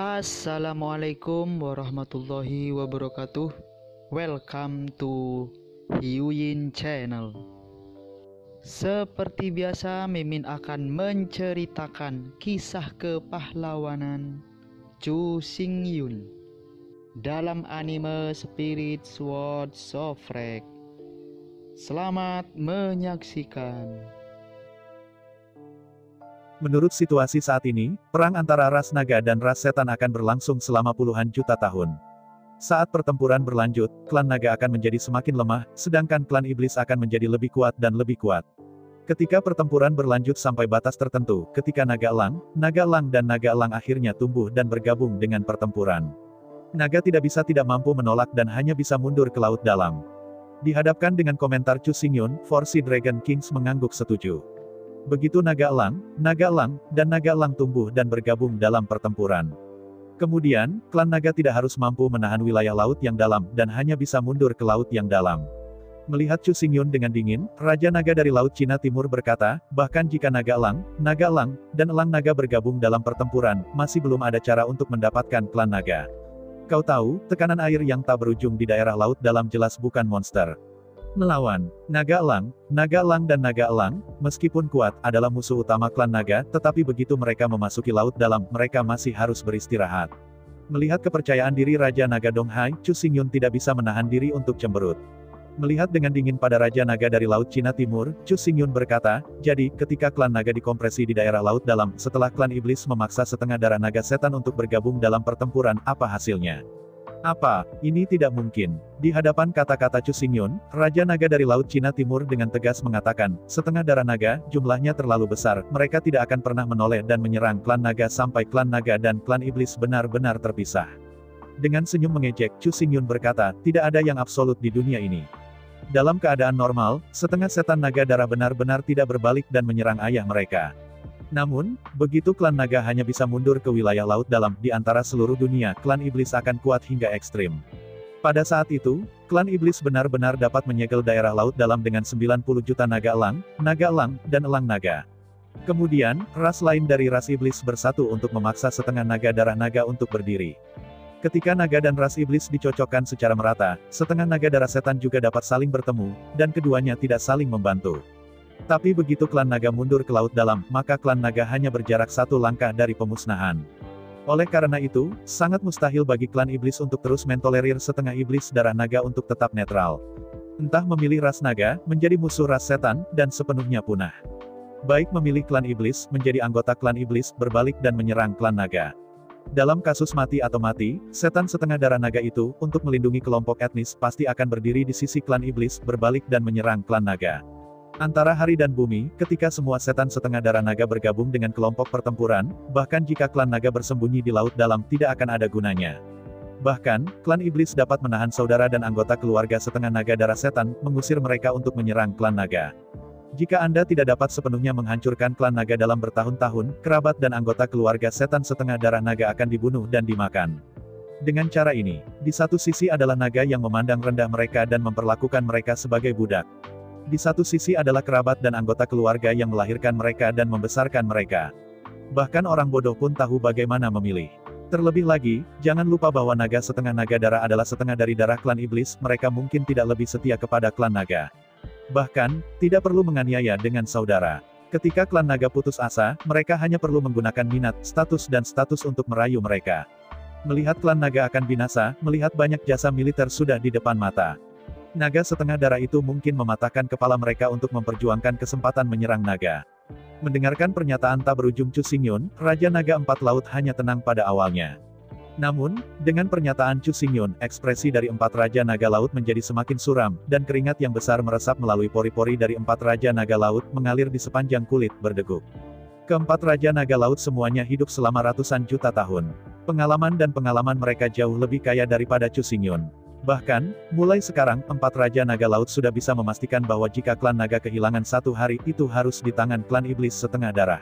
Assalamualaikum warahmatullahi wabarakatuh. Welcome to Hyuyin Channel. Seperti biasa, Mimin akan menceritakan kisah kepahlawanan Chu Xingyun dalam anime Spirit Sword Sofrek. Selamat menyaksikan. Menurut situasi saat ini, perang antara ras naga dan ras setan akan berlangsung selama puluhan juta tahun. Saat pertempuran berlanjut, klan naga akan menjadi semakin lemah, sedangkan klan iblis akan menjadi lebih kuat dan lebih kuat. Ketika pertempuran berlanjut sampai batas tertentu, ketika naga elang dan naga elang akhirnya tumbuh dan bergabung dengan pertempuran. Naga tidak mampu menolak dan hanya bisa mundur ke laut dalam. Dihadapkan dengan komentar Chu Xingyun, Force Dragon Kings mengangguk setuju. Begitu naga elang, dan naga elang tumbuh dan bergabung dalam pertempuran. Kemudian, klan naga tidak harus mampu menahan wilayah laut yang dalam, dan hanya bisa mundur ke laut yang dalam. Melihat Chu Xingyun dengan dingin, Raja Naga dari Laut Cina Timur berkata, bahkan jika naga elang, dan elang naga bergabung dalam pertempuran, masih belum ada cara untuk mendapatkan klan naga. Kau tahu, tekanan air yang tak berujung di daerah laut dalam jelas bukan monster. Melawan naga elang dan naga elang, meskipun kuat, adalah musuh utama klan naga, tetapi begitu mereka memasuki laut dalam, mereka masih harus beristirahat. Melihat kepercayaan diri Raja Naga Donghai, Chu Xingyun tidak bisa menahan diri untuk cemberut. Melihat dengan dingin pada Raja Naga dari Laut Cina Timur, Chu Xingyun berkata, jadi, ketika klan naga dikompresi di daerah laut dalam, setelah klan iblis memaksa setengah darah naga setan untuk bergabung dalam pertempuran, apa hasilnya? Apa? Ini tidak mungkin. Di hadapan kata-kata Chu Xingyun, Raja Naga dari Laut Cina Timur dengan tegas mengatakan, setengah darah naga, jumlahnya terlalu besar, mereka tidak akan pernah menoleh dan menyerang klan naga sampai klan naga dan klan iblis benar-benar terpisah. Dengan senyum mengejek, Chu Xingyun berkata, tidak ada yang absolut di dunia ini. Dalam keadaan normal, setengah setan naga darah benar-benar tidak berbalik dan menyerang ayah mereka. Namun, begitu klan naga hanya bisa mundur ke wilayah laut dalam, di antara seluruh dunia, klan iblis akan kuat hingga ekstrim. Pada saat itu, klan iblis benar-benar dapat menyegel daerah laut dalam dengan 90 juta naga elang, dan elang naga. Kemudian, ras lain dari ras iblis bersatu untuk memaksa setengah naga darah naga untuk berdiri. Ketika naga dan ras iblis dicocokkan secara merata, setengah naga darah setan juga dapat saling bertemu, dan keduanya tidak saling membantu. Tapi begitu klan naga mundur ke laut dalam, maka klan naga hanya berjarak satu langkah dari pemusnahan. Oleh karena itu, sangat mustahil bagi klan iblis untuk terus mentolerir setengah iblis darah naga untuk tetap netral. Entah memilih ras naga, menjadi musuh ras setan, dan sepenuhnya punah. Baik memilih klan iblis, menjadi anggota klan iblis, berbalik dan menyerang klan naga. Dalam kasus mati atau mati, setan setengah darah naga itu, untuk melindungi kelompok etnis, pasti akan berdiri di sisi klan iblis, berbalik dan menyerang klan naga. Antara hari dan bumi, ketika semua setan setengah darah naga bergabung dengan kelompok pertempuran, bahkan jika klan naga bersembunyi di laut dalam, tidak akan ada gunanya. Bahkan, klan iblis dapat menahan saudara dan anggota keluarga setengah naga darah setan, mengusir mereka untuk menyerang klan naga. Jika Anda tidak dapat sepenuhnya menghancurkan klan naga dalam bertahun-tahun, kerabat dan anggota keluarga setan setengah darah naga akan dibunuh dan dimakan. Dengan cara ini, di satu sisi adalah naga yang memandang rendah mereka dan memperlakukan mereka sebagai budak. Di satu sisi adalah kerabat dan anggota keluarga yang melahirkan mereka dan membesarkan mereka. Bahkan orang bodoh pun tahu bagaimana memilih. Terlebih lagi, jangan lupa bahwa naga setengah naga darah adalah setengah dari darah klan iblis, mereka mungkin tidak lebih setia kepada klan naga. Bahkan, tidak perlu menganiaya dengan saudara. Ketika klan naga putus asa, mereka hanya perlu menggunakan minat, status untuk merayu mereka. Melihat klan naga akan binasa, melihat banyak jasa militer sudah di depan mata. Naga setengah darah itu mungkin mematahkan kepala mereka untuk memperjuangkan kesempatan menyerang naga. Mendengarkan pernyataan tak berujung Chu Xingyun, Raja Naga Empat Laut hanya tenang pada awalnya. Namun, dengan pernyataan Chu Xingyun, ekspresi dari empat Raja Naga Laut menjadi semakin suram, dan keringat yang besar meresap melalui pori-pori dari empat Raja Naga Laut, mengalir di sepanjang kulit, berdeguk. Keempat Raja Naga Laut semuanya hidup selama ratusan juta tahun. Pengalaman mereka jauh lebih kaya daripada Chu Xingyun. Bahkan, mulai sekarang, empat Raja Naga Laut sudah bisa memastikan bahwa jika klan naga kehilangan satu hari, itu harus di tangan klan iblis setengah darah.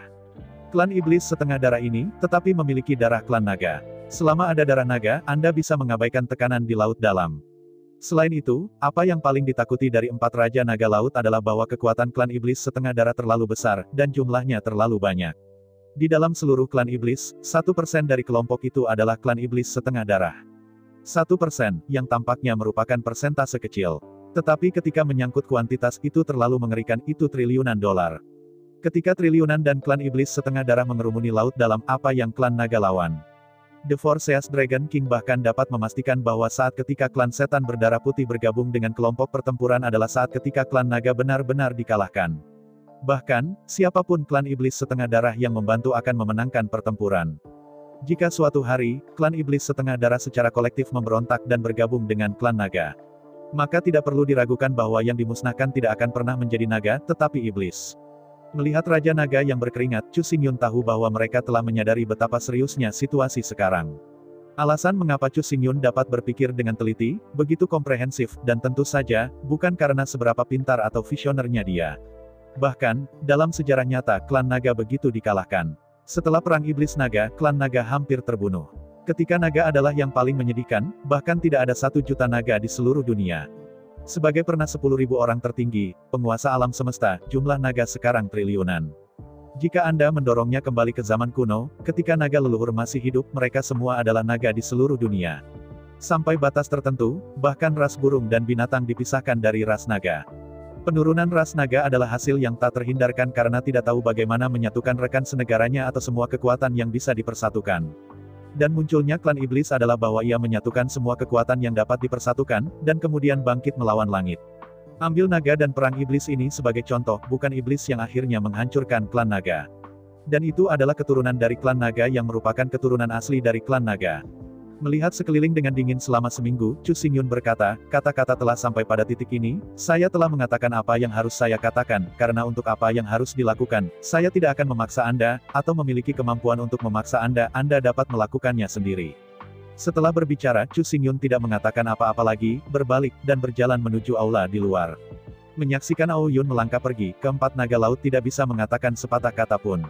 Klan iblis setengah darah ini, tetapi memiliki darah klan naga. Selama ada darah naga, Anda bisa mengabaikan tekanan di laut dalam. Selain itu, apa yang paling ditakuti dari empat Raja Naga Laut adalah bahwa kekuatan klan iblis setengah darah terlalu besar, dan jumlahnya terlalu banyak. Di dalam seluruh klan iblis, 1% dari kelompok itu adalah klan iblis setengah darah. 1%, yang tampaknya merupakan persentase kecil. Tetapi ketika menyangkut kuantitas itu terlalu mengerikan, itu triliunan dolar. Ketika triliunan dan klan iblis setengah darah mengerumuni laut dalam apa yang klan naga lawan. The Forseas Dragon King bahkan dapat memastikan bahwa saat ketika klan setan berdarah putih bergabung dengan kelompok pertempuran adalah saat ketika klan naga benar-benar dikalahkan. Bahkan, siapapun klan iblis setengah darah yang membantu akan memenangkan pertempuran. Jika suatu hari, klan iblis setengah darah secara kolektif memberontak dan bergabung dengan klan naga, maka tidak perlu diragukan bahwa yang dimusnahkan tidak akan pernah menjadi naga, tetapi iblis. Melihat Raja Naga yang berkeringat, Chu Xingyun tahu bahwa mereka telah menyadari betapa seriusnya situasi sekarang. Alasan mengapa Chu Xingyun dapat berpikir dengan teliti, begitu komprehensif, dan tentu saja, bukan karena seberapa pintar atau visionernya dia. Bahkan, dalam sejarah nyata, klan naga begitu dikalahkan. Setelah perang iblis naga, klan naga hampir terbunuh. Ketika naga adalah yang paling menyedihkan, bahkan tidak ada 1 juta naga di seluruh dunia. Sebagai pernah 10.000 orang tertinggi, penguasa alam semesta, jumlah naga sekarang triliunan. Jika Anda mendorongnya kembali ke zaman kuno, ketika naga leluhur masih hidup, mereka semua adalah naga di seluruh dunia. Sampai batas tertentu, bahkan ras burung dan binatang dipisahkan dari ras naga. Penurunan ras naga adalah hasil yang tak terhindarkan karena tidak tahu bagaimana menyatukan rekan senegaranya atau semua kekuatan yang bisa dipersatukan. Dan munculnya klan iblis adalah bahwa ia menyatukan semua kekuatan yang dapat dipersatukan, dan kemudian bangkit melawan langit. Ambil naga dan perang iblis ini sebagai contoh, bukan iblis yang akhirnya menghancurkan klan naga. Dan itu adalah keturunan dari klan naga yang merupakan keturunan asli dari klan naga. Melihat sekeliling dengan dingin selama seminggu, Chu Xingyun berkata, kata-kata telah sampai pada titik ini, saya telah mengatakan apa yang harus saya katakan, karena untuk apa yang harus dilakukan, saya tidak akan memaksa Anda, atau memiliki kemampuan untuk memaksa Anda dapat melakukannya sendiri. Setelah berbicara, Chu Xingyun tidak mengatakan apa-apa lagi, berbalik, dan berjalan menuju aula di luar. Menyaksikan Ao Yun melangkah pergi, keempat naga laut tidak bisa mengatakan sepatah kata pun.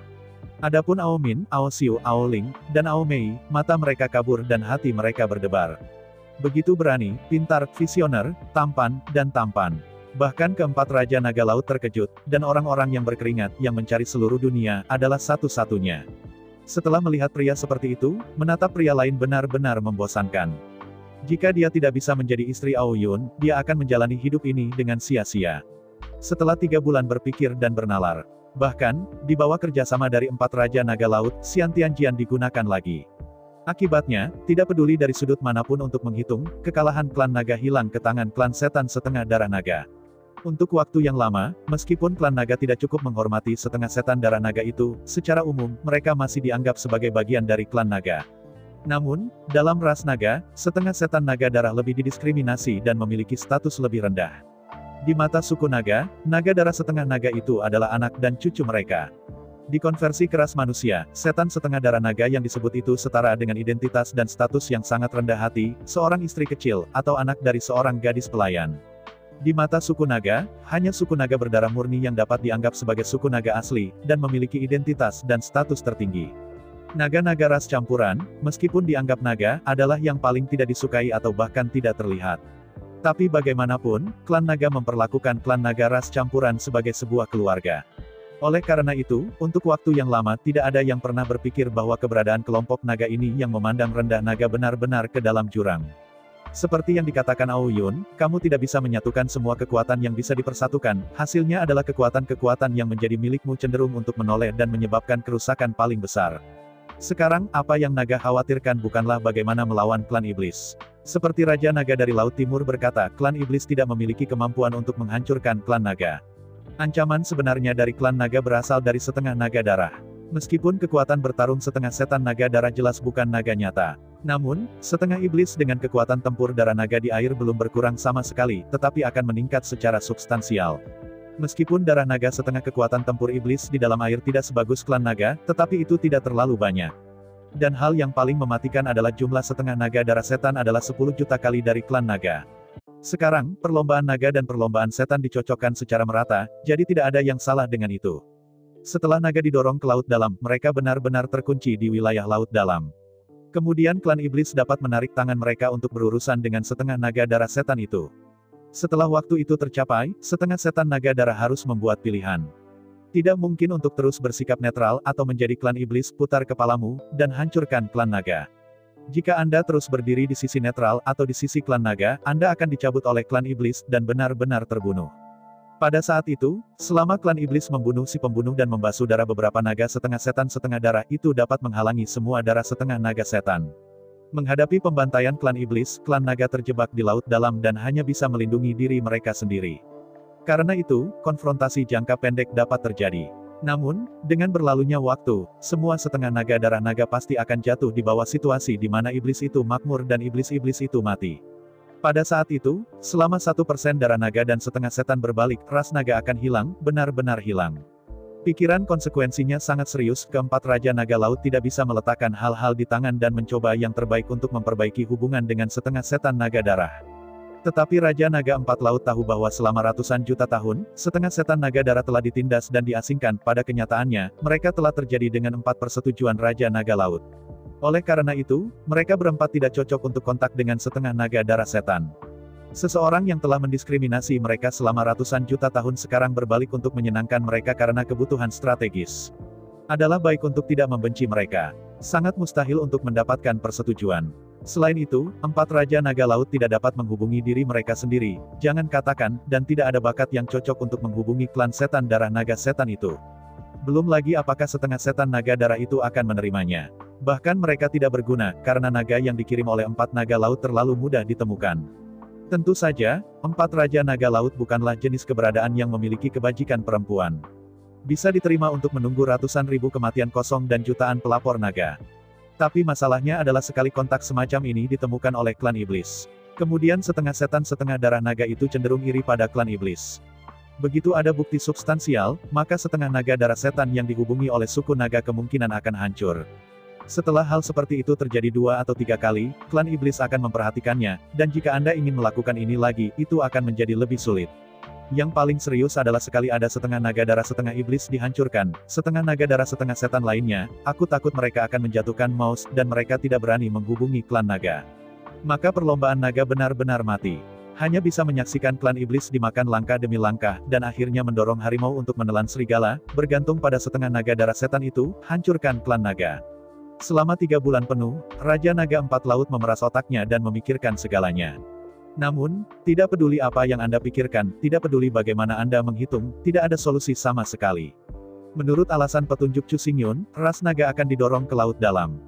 Adapun Ao Min, Ao Xiu, Ao Ling, dan Ao Mei, mata mereka kabur dan hati mereka berdebar. Begitu berani, pintar, visioner, tampan, dan tampan. Bahkan keempat Raja Naga Laut terkejut, dan orang-orang yang berkeringat, yang mencari seluruh dunia, adalah satu-satunya. Setelah melihat pria seperti itu, menatap pria lain benar-benar membosankan. Jika dia tidak bisa menjadi istri Ao Yun, dia akan menjalani hidup ini dengan sia-sia. Setelah 3 bulan berpikir dan bernalar, bahkan, di bawah kerjasama dari 4 Raja Naga Laut, Xian Tianjian digunakan lagi. Akibatnya, tidak peduli dari sudut manapun untuk menghitung, kekalahan klan naga hilang ke tangan klan setan setengah darah naga. Untuk waktu yang lama, meskipun klan naga tidak cukup menghormati setengah setan darah naga itu, secara umum, mereka masih dianggap sebagai bagian dari klan naga. Namun, dalam ras naga, setengah setan naga darah lebih didiskriminasi dan memiliki status lebih rendah. Di mata suku naga, naga darah setengah naga itu adalah anak dan cucu mereka. Di konversi keras manusia, setan setengah darah naga yang disebut itu setara dengan identitas dan status yang sangat rendah hati, seorang istri kecil, atau anak dari seorang gadis pelayan. Di mata suku naga, hanya suku naga berdarah murni yang dapat dianggap sebagai suku naga asli, dan memiliki identitas dan status tertinggi. Naga-naga ras campuran, meskipun dianggap naga, adalah yang paling tidak disukai atau bahkan tidak terlihat. Tapi bagaimanapun, klan naga memperlakukan klan naga ras campuran sebagai sebuah keluarga. Oleh karena itu, untuk waktu yang lama tidak ada yang pernah berpikir bahwa keberadaan kelompok naga ini yang memandang rendah naga benar-benar ke dalam jurang. Seperti yang dikatakan Ao Yun, kamu tidak bisa menyatukan semua kekuatan yang bisa dipersatukan, hasilnya adalah kekuatan-kekuatan yang menjadi milikmu cenderung untuk menoleh dan menyebabkan kerusakan paling besar. Sekarang, apa yang naga khawatirkan bukanlah bagaimana melawan klan iblis. Seperti Raja Naga dari Laut Timur berkata, klan iblis tidak memiliki kemampuan untuk menghancurkan klan naga. Ancaman sebenarnya dari klan naga berasal dari setengah naga darah. Meskipun kekuatan bertarung setengah setan naga darah jelas bukan naga nyata. Namun, setengah iblis dengan kekuatan tempur darah naga di air belum berkurang sama sekali, tetapi akan meningkat secara substansial. Meskipun darah naga setengah kekuatan tempur iblis di dalam air tidak sebagus klan naga, tetapi itu tidak terlalu banyak. Dan hal yang paling mematikan adalah jumlah setengah naga darah setan adalah 10 juta kali dari klan naga. Sekarang, perlombaan naga dan perlombaan setan dicocokkan secara merata, jadi tidak ada yang salah dengan itu. Setelah naga didorong ke laut dalam, mereka benar-benar terkunci di wilayah laut dalam. Kemudian klan iblis dapat menarik tangan mereka untuk berurusan dengan setengah naga darah setan itu. Setelah waktu itu tercapai, setengah setan naga darah harus membuat pilihan. Tidak mungkin untuk terus bersikap netral atau menjadi klan iblis. Putar kepalamu, dan hancurkan klan naga. Jika Anda terus berdiri di sisi netral atau di sisi klan naga, Anda akan dicabut oleh klan iblis dan benar-benar terbunuh. Pada saat itu, selama klan iblis membunuh si pembunuh dan membasuh darah beberapa naga setengah setan setengah darah, itu dapat menghalangi semua darah setengah naga setan. Menghadapi pembantaian klan iblis, klan naga terjebak di laut dalam dan hanya bisa melindungi diri mereka sendiri. Karena itu, konfrontasi jangka pendek dapat terjadi. Namun, dengan berlalunya waktu, semua setengah naga darah naga pasti akan jatuh di bawah situasi di mana iblis itu makmur dan iblis-iblis itu mati. Pada saat itu, selama 1% darah naga dan setengah setan berbalik, ras naga akan hilang, benar-benar hilang. Pikiran konsekuensinya sangat serius. Keempat Raja Naga Laut tidak bisa meletakkan hal-hal di tangan dan mencoba yang terbaik untuk memperbaiki hubungan dengan setengah setan naga darah. Tetapi Raja Naga Empat Laut tahu bahwa selama ratusan juta tahun, setengah setan naga darah telah ditindas dan diasingkan. Pada kenyataannya, mereka telah terjadi dengan 4 persetujuan Raja Naga Laut. Oleh karena itu, mereka berempat tidak cocok untuk kontak dengan setengah naga darah setan. Seseorang yang telah mendiskriminasi mereka selama ratusan juta tahun sekarang berbalik untuk menyenangkan mereka karena kebutuhan strategis. Adalah baik untuk tidak membenci mereka. Sangat mustahil untuk mendapatkan persetujuan. Selain itu, 4 Raja Naga Laut tidak dapat menghubungi diri mereka sendiri, jangan katakan, dan tidak ada bakat yang cocok untuk menghubungi klan setan darah naga setan itu. Belum lagi apakah setengah setan naga darah itu akan menerimanya. Bahkan mereka tidak berguna, karena naga yang dikirim oleh 4 naga laut terlalu mudah ditemukan. Tentu saja, 4 Raja Naga Laut bukanlah jenis keberadaan yang memiliki kebajikan perempuan. Bisa diterima untuk menunggu ratusan ribu kematian kosong dan jutaan pelapor naga. Tapi masalahnya adalah sekali kontak semacam ini ditemukan oleh klan iblis. Kemudian setengah setan setengah darah naga itu cenderung iri pada klan iblis. Begitu ada bukti substansial, maka setengah naga darah setan yang dihubungi oleh suku naga kemungkinan akan hancur. Setelah hal seperti itu terjadi 2 atau 3 kali, klan iblis akan memperhatikannya, dan jika Anda ingin melakukan ini lagi, itu akan menjadi lebih sulit. Yang paling serius adalah sekali ada setengah naga darah setengah iblis dihancurkan, setengah naga darah setengah setan lainnya, aku takut mereka akan menjatuhkan mouse, dan mereka tidak berani menghubungi klan naga. Maka perlombaan naga benar-benar mati. Hanya bisa menyaksikan klan iblis dimakan langkah demi langkah, dan akhirnya mendorong harimau untuk menelan serigala, bergantung pada setengah naga darah setan itu, hancurkan klan naga. Selama 3 bulan penuh, Raja Naga Empat Laut memeras otaknya dan memikirkan segalanya. Namun, tidak peduli apa yang Anda pikirkan, tidak peduli bagaimana Anda menghitung, tidak ada solusi sama sekali. Menurut alasan petunjuk Chu Xingyun, ras naga akan didorong ke laut dalam.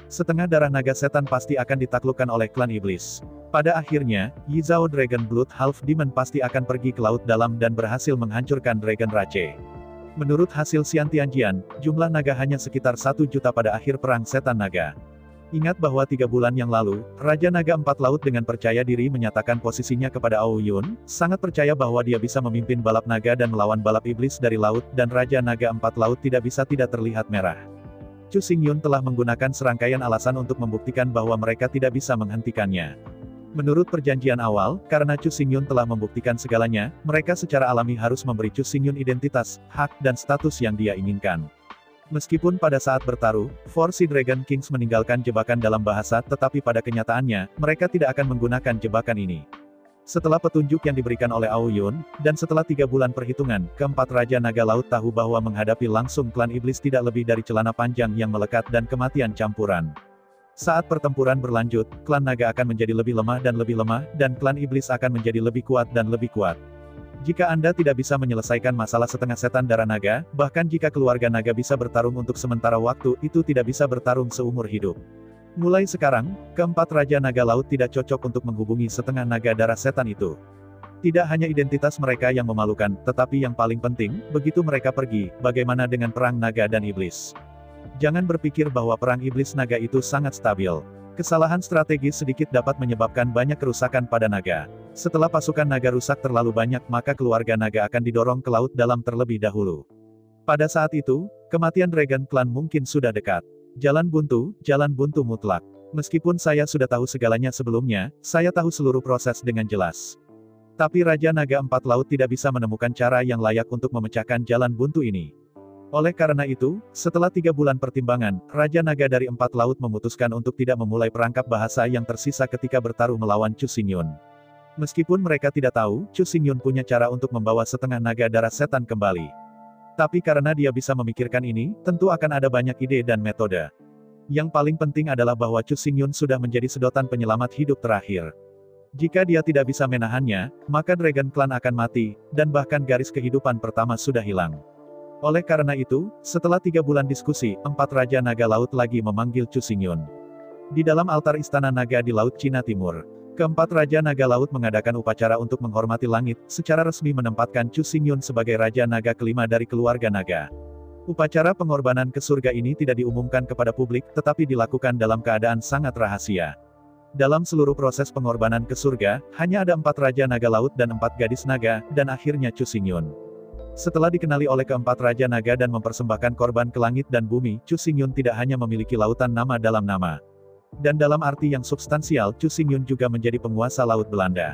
Setengah darah naga setan pasti akan ditaklukkan oleh klan iblis. Pada akhirnya, Yi Zhao Dragon Blood Half Demon pasti akan pergi ke laut dalam dan berhasil menghancurkan Dragon Rache. Menurut hasil Xiantianjian, jumlah naga hanya sekitar 1 juta pada akhir perang setan naga. Ingat bahwa 3 bulan yang lalu, Raja Naga Empat Laut dengan percaya diri menyatakan posisinya kepada Ao Yun, sangat percaya bahwa dia bisa memimpin balap naga dan melawan balap iblis dari laut, dan Raja Naga Empat Laut tidak bisa tidak terlihat merah. Chu Xingyun telah menggunakan serangkaian alasan untuk membuktikan bahwa mereka tidak bisa menghentikannya. Menurut perjanjian awal, karena Chu Xingyun telah membuktikan segalanya, mereka secara alami harus memberi Chu Xingyun identitas, hak, dan status yang dia inginkan. Meskipun pada saat bertaruh, Four Sea Dragon Kings meninggalkan jebakan dalam bahasa, tetapi pada kenyataannya, mereka tidak akan menggunakan jebakan ini. Setelah petunjuk yang diberikan oleh Ao Yun, dan setelah 3 bulan perhitungan, keempat Raja Naga Laut tahu bahwa menghadapi langsung klan iblis tidak lebih dari celana panjang yang melekat dan kematian campuran. Saat pertempuran berlanjut, klan naga akan menjadi lebih lemah, dan klan iblis akan menjadi lebih kuat dan lebih kuat. Jika Anda tidak bisa menyelesaikan masalah setengah setan darah naga, bahkan jika keluarga naga bisa bertarung untuk sementara waktu, itu tidak bisa bertarung seumur hidup. Mulai sekarang, keempat Raja Naga Laut tidak cocok untuk menghubungi setengah naga darah setan itu. Tidak hanya identitas mereka yang memalukan, tetapi yang paling penting, begitu mereka pergi, bagaimana dengan perang naga dan iblis? Jangan berpikir bahwa perang iblis naga itu sangat stabil. Kesalahan strategis sedikit dapat menyebabkan banyak kerusakan pada naga. Setelah pasukan naga rusak terlalu banyak, maka keluarga naga akan didorong ke laut dalam terlebih dahulu. Pada saat itu, kematian Dragon Clan mungkin sudah dekat. Jalan buntu mutlak. Meskipun saya sudah tahu segalanya sebelumnya, saya tahu seluruh proses dengan jelas. Tapi Raja Naga Empat Laut tidak bisa menemukan cara yang layak untuk memecahkan jalan buntu ini. Oleh karena itu, setelah 3 bulan pertimbangan, Raja Naga dari Empat Laut memutuskan untuk tidak memulai perangkap bahasa yang tersisa ketika bertaruh melawan Chu Xingyun. Meskipun mereka tidak tahu, Chu Xingyun punya cara untuk membawa setengah naga darah setan kembali. Tapi karena dia bisa memikirkan ini, tentu akan ada banyak ide dan metode. Yang paling penting adalah bahwa Chu Xingyun sudah menjadi sedotan penyelamat hidup terakhir. Jika dia tidak bisa menahannya, maka Dragon Clan akan mati, dan bahkan garis kehidupan pertama sudah hilang. Oleh karena itu, setelah 3 bulan diskusi, 4 Raja Naga Laut lagi memanggil Chu Xingyun. Di dalam altar Istana Naga di Laut Cina Timur, keempat Raja Naga Laut mengadakan upacara untuk menghormati langit, secara resmi menempatkan Chu Xingyun sebagai Raja Naga kelima dari keluarga naga. Upacara pengorbanan ke surga ini tidak diumumkan kepada publik, tetapi dilakukan dalam keadaan sangat rahasia. Dalam seluruh proses pengorbanan ke surga, hanya ada 4 Raja Naga Laut dan 4 gadis naga, dan akhirnya Chu Xingyun. Setelah dikenali oleh keempat Raja Naga dan mempersembahkan korban ke langit dan bumi, Chu Xingyun tidak hanya memiliki lautan nama dalam nama. Dan dalam arti yang substansial, Chu Xingyun juga menjadi penguasa Laut Belanda.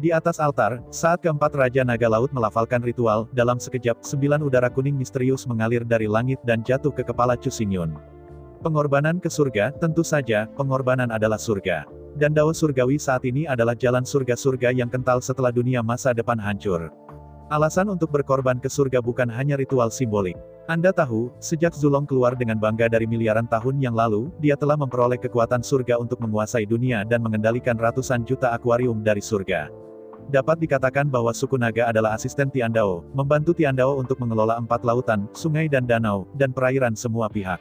Di atas altar, saat keempat Raja Naga Laut melafalkan ritual, dalam sekejap, 9 udara kuning misterius mengalir dari langit dan jatuh ke kepala Chu Xingyun. Pengorbanan ke surga, tentu saja, pengorbanan adalah surga. Dan dao surgawi saat ini adalah jalan surga-surga yang kental setelah dunia masa depan hancur. Alasan untuk berkorban ke surga bukan hanya ritual simbolik. Anda tahu, sejak Zulong keluar dengan bangga dari miliaran tahun yang lalu, dia telah memperoleh kekuatan surga untuk menguasai dunia dan mengendalikan ratusan juta akuarium dari surga. Dapat dikatakan bahwa suku naga adalah asisten Tian Dao, membantu Tian Dao untuk mengelola 4 lautan, sungai dan danau, dan perairan semua pihak.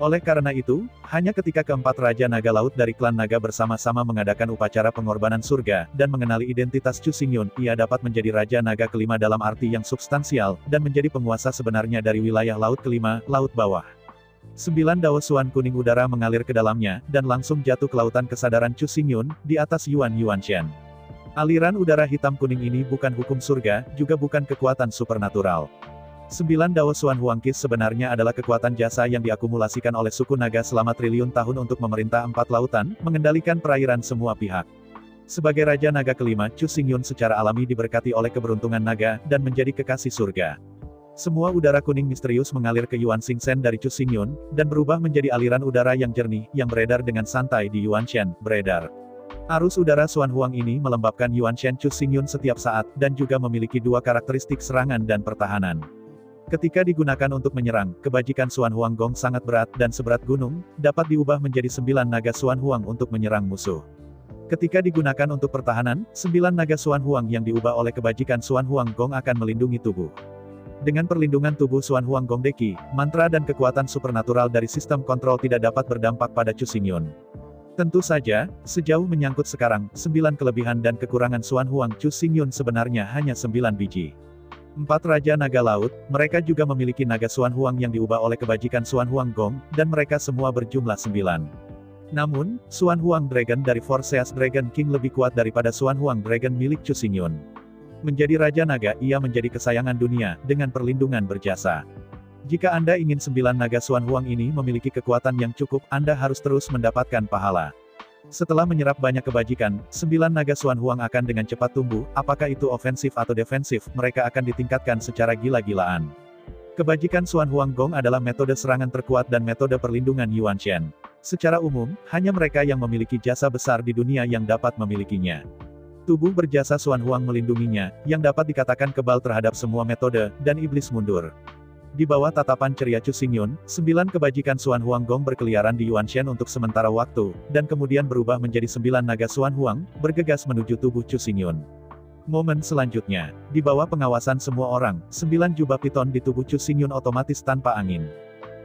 Oleh karena itu, hanya ketika keempat Raja Naga Laut dari klan naga bersama-sama mengadakan upacara pengorbanan surga, dan mengenali identitas Chu Xingyun, ia dapat menjadi Raja Naga kelima dalam arti yang substansial, dan menjadi penguasa sebenarnya dari wilayah Laut kelima, Laut Bawah. 9 dao suan kuning udara mengalir ke dalamnya, dan langsung jatuh ke lautan kesadaran Chu Xingyun, di atas Yuan Yuanshan. Aliran udara hitam kuning ini bukan hukum surga, juga bukan kekuatan supernatural. 9 dao suan huangkis sebenarnya adalah kekuatan jasa yang diakumulasikan oleh suku naga selama triliun tahun untuk memerintah 4 lautan, mengendalikan perairan semua pihak. Sebagai Raja Naga kelima, Chu Xingyun secara alami diberkati oleh keberuntungan naga, dan menjadi kekasih surga. Semua udara kuning misterius mengalir ke Yuan Xingchen dari Chu Xingyun, dan berubah menjadi aliran udara yang jernih, yang beredar dengan santai di Yuanshan, beredar. Arus udara Suan Huang ini melembabkan Yuanshan Chu Xingyun setiap saat, dan juga memiliki 2 karakteristik serangan dan pertahanan. Ketika digunakan untuk menyerang, kebajikan Suan Huang Gong sangat berat dan seberat gunung, dapat diubah menjadi 9 naga Suan Huang untuk menyerang musuh. Ketika digunakan untuk pertahanan, 9 naga Suan Huang yang diubah oleh kebajikan Suan Huang Gong akan melindungi tubuh. Dengan perlindungan tubuh Suan Huang Gong Deki, mantra dan kekuatan supernatural dari sistem kontrol tidak dapat berdampak pada Chu Xingyun. Tentu saja, sejauh menyangkut sekarang, 9 kelebihan dan kekurangan Suan Huang Chu Xingyun sebenarnya hanya 9 biji. 4 Raja Naga Laut, mereka juga memiliki naga Suan Huang yang diubah oleh kebajikan Suan Huang Gong, dan mereka semua berjumlah 9. Namun, Suan Huang Dragon dari Forseas Dragon King lebih kuat daripada Suan Huang Dragon milik Chu Xingyun. Menjadi Raja Naga, ia menjadi kesayangan dunia, dengan perlindungan berjasa. Jika Anda ingin 9 naga Suan Huang ini memiliki kekuatan yang cukup, Anda harus terus mendapatkan pahala. Setelah menyerap banyak kebajikan, 9 naga Suan Huang akan dengan cepat tumbuh, apakah itu ofensif atau defensif, mereka akan ditingkatkan secara gila-gilaan. Kebajikan Suan Huang Gong adalah metode serangan terkuat dan metode perlindungan Yuanshan. Secara umum, hanya mereka yang memiliki jasa besar di dunia yang dapat memilikinya. Tubuh berjasa Suan Huang melindunginya, yang dapat dikatakan kebal terhadap semua metode, dan iblis mundur. Di bawah tatapan ceria Chu Xingyun, 9 kebajikan Suan Huang Gong berkeliaran di Yuanshan untuk sementara waktu, dan kemudian berubah menjadi 9 naga Suan Huang, bergegas menuju tubuh Chu Xingyun. Momen selanjutnya, di bawah pengawasan semua orang, 9 jubah piton di tubuh Chu Xingyun otomatis tanpa angin.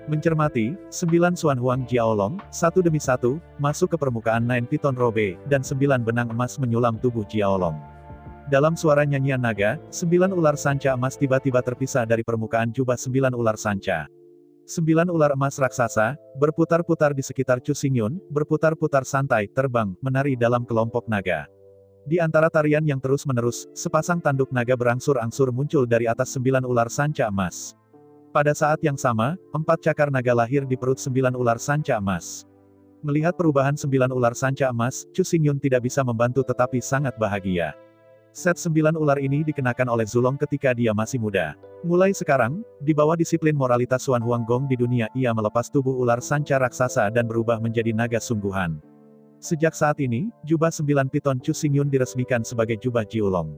Mencermati, 9 Suan Huang Jiaolong, satu demi satu, masuk ke permukaan 9 piton robe, dan 9 benang emas menyulam tubuh Jiaolong. Dalam suara nyanyian naga, 9 ular sanca emas tiba-tiba terpisah dari permukaan jubah 9 ular sanca. 9 ular emas raksasa, berputar-putar di sekitar Chu Xingyun, berputar-putar santai, terbang, menari dalam kelompok naga. Di antara tarian yang terus-menerus, sepasang tanduk naga berangsur-angsur muncul dari atas 9 ular sanca emas. Pada saat yang sama, 4 cakar naga lahir di perut 9 ular sanca emas. Melihat perubahan 9 ular sanca emas, Chu Xingyun tidak bisa membantu tetapi sangat bahagia. Set 9 ular ini dikenakan oleh Zulong ketika dia masih muda. Mulai sekarang, di bawah disiplin moralitas Suan Huang Gong di dunia, ia melepas tubuh ular sanca raksasa dan berubah menjadi naga sungguhan. Sejak saat ini, jubah 9 piton Chu Xingyun diresmikan sebagai jubah Jiulong.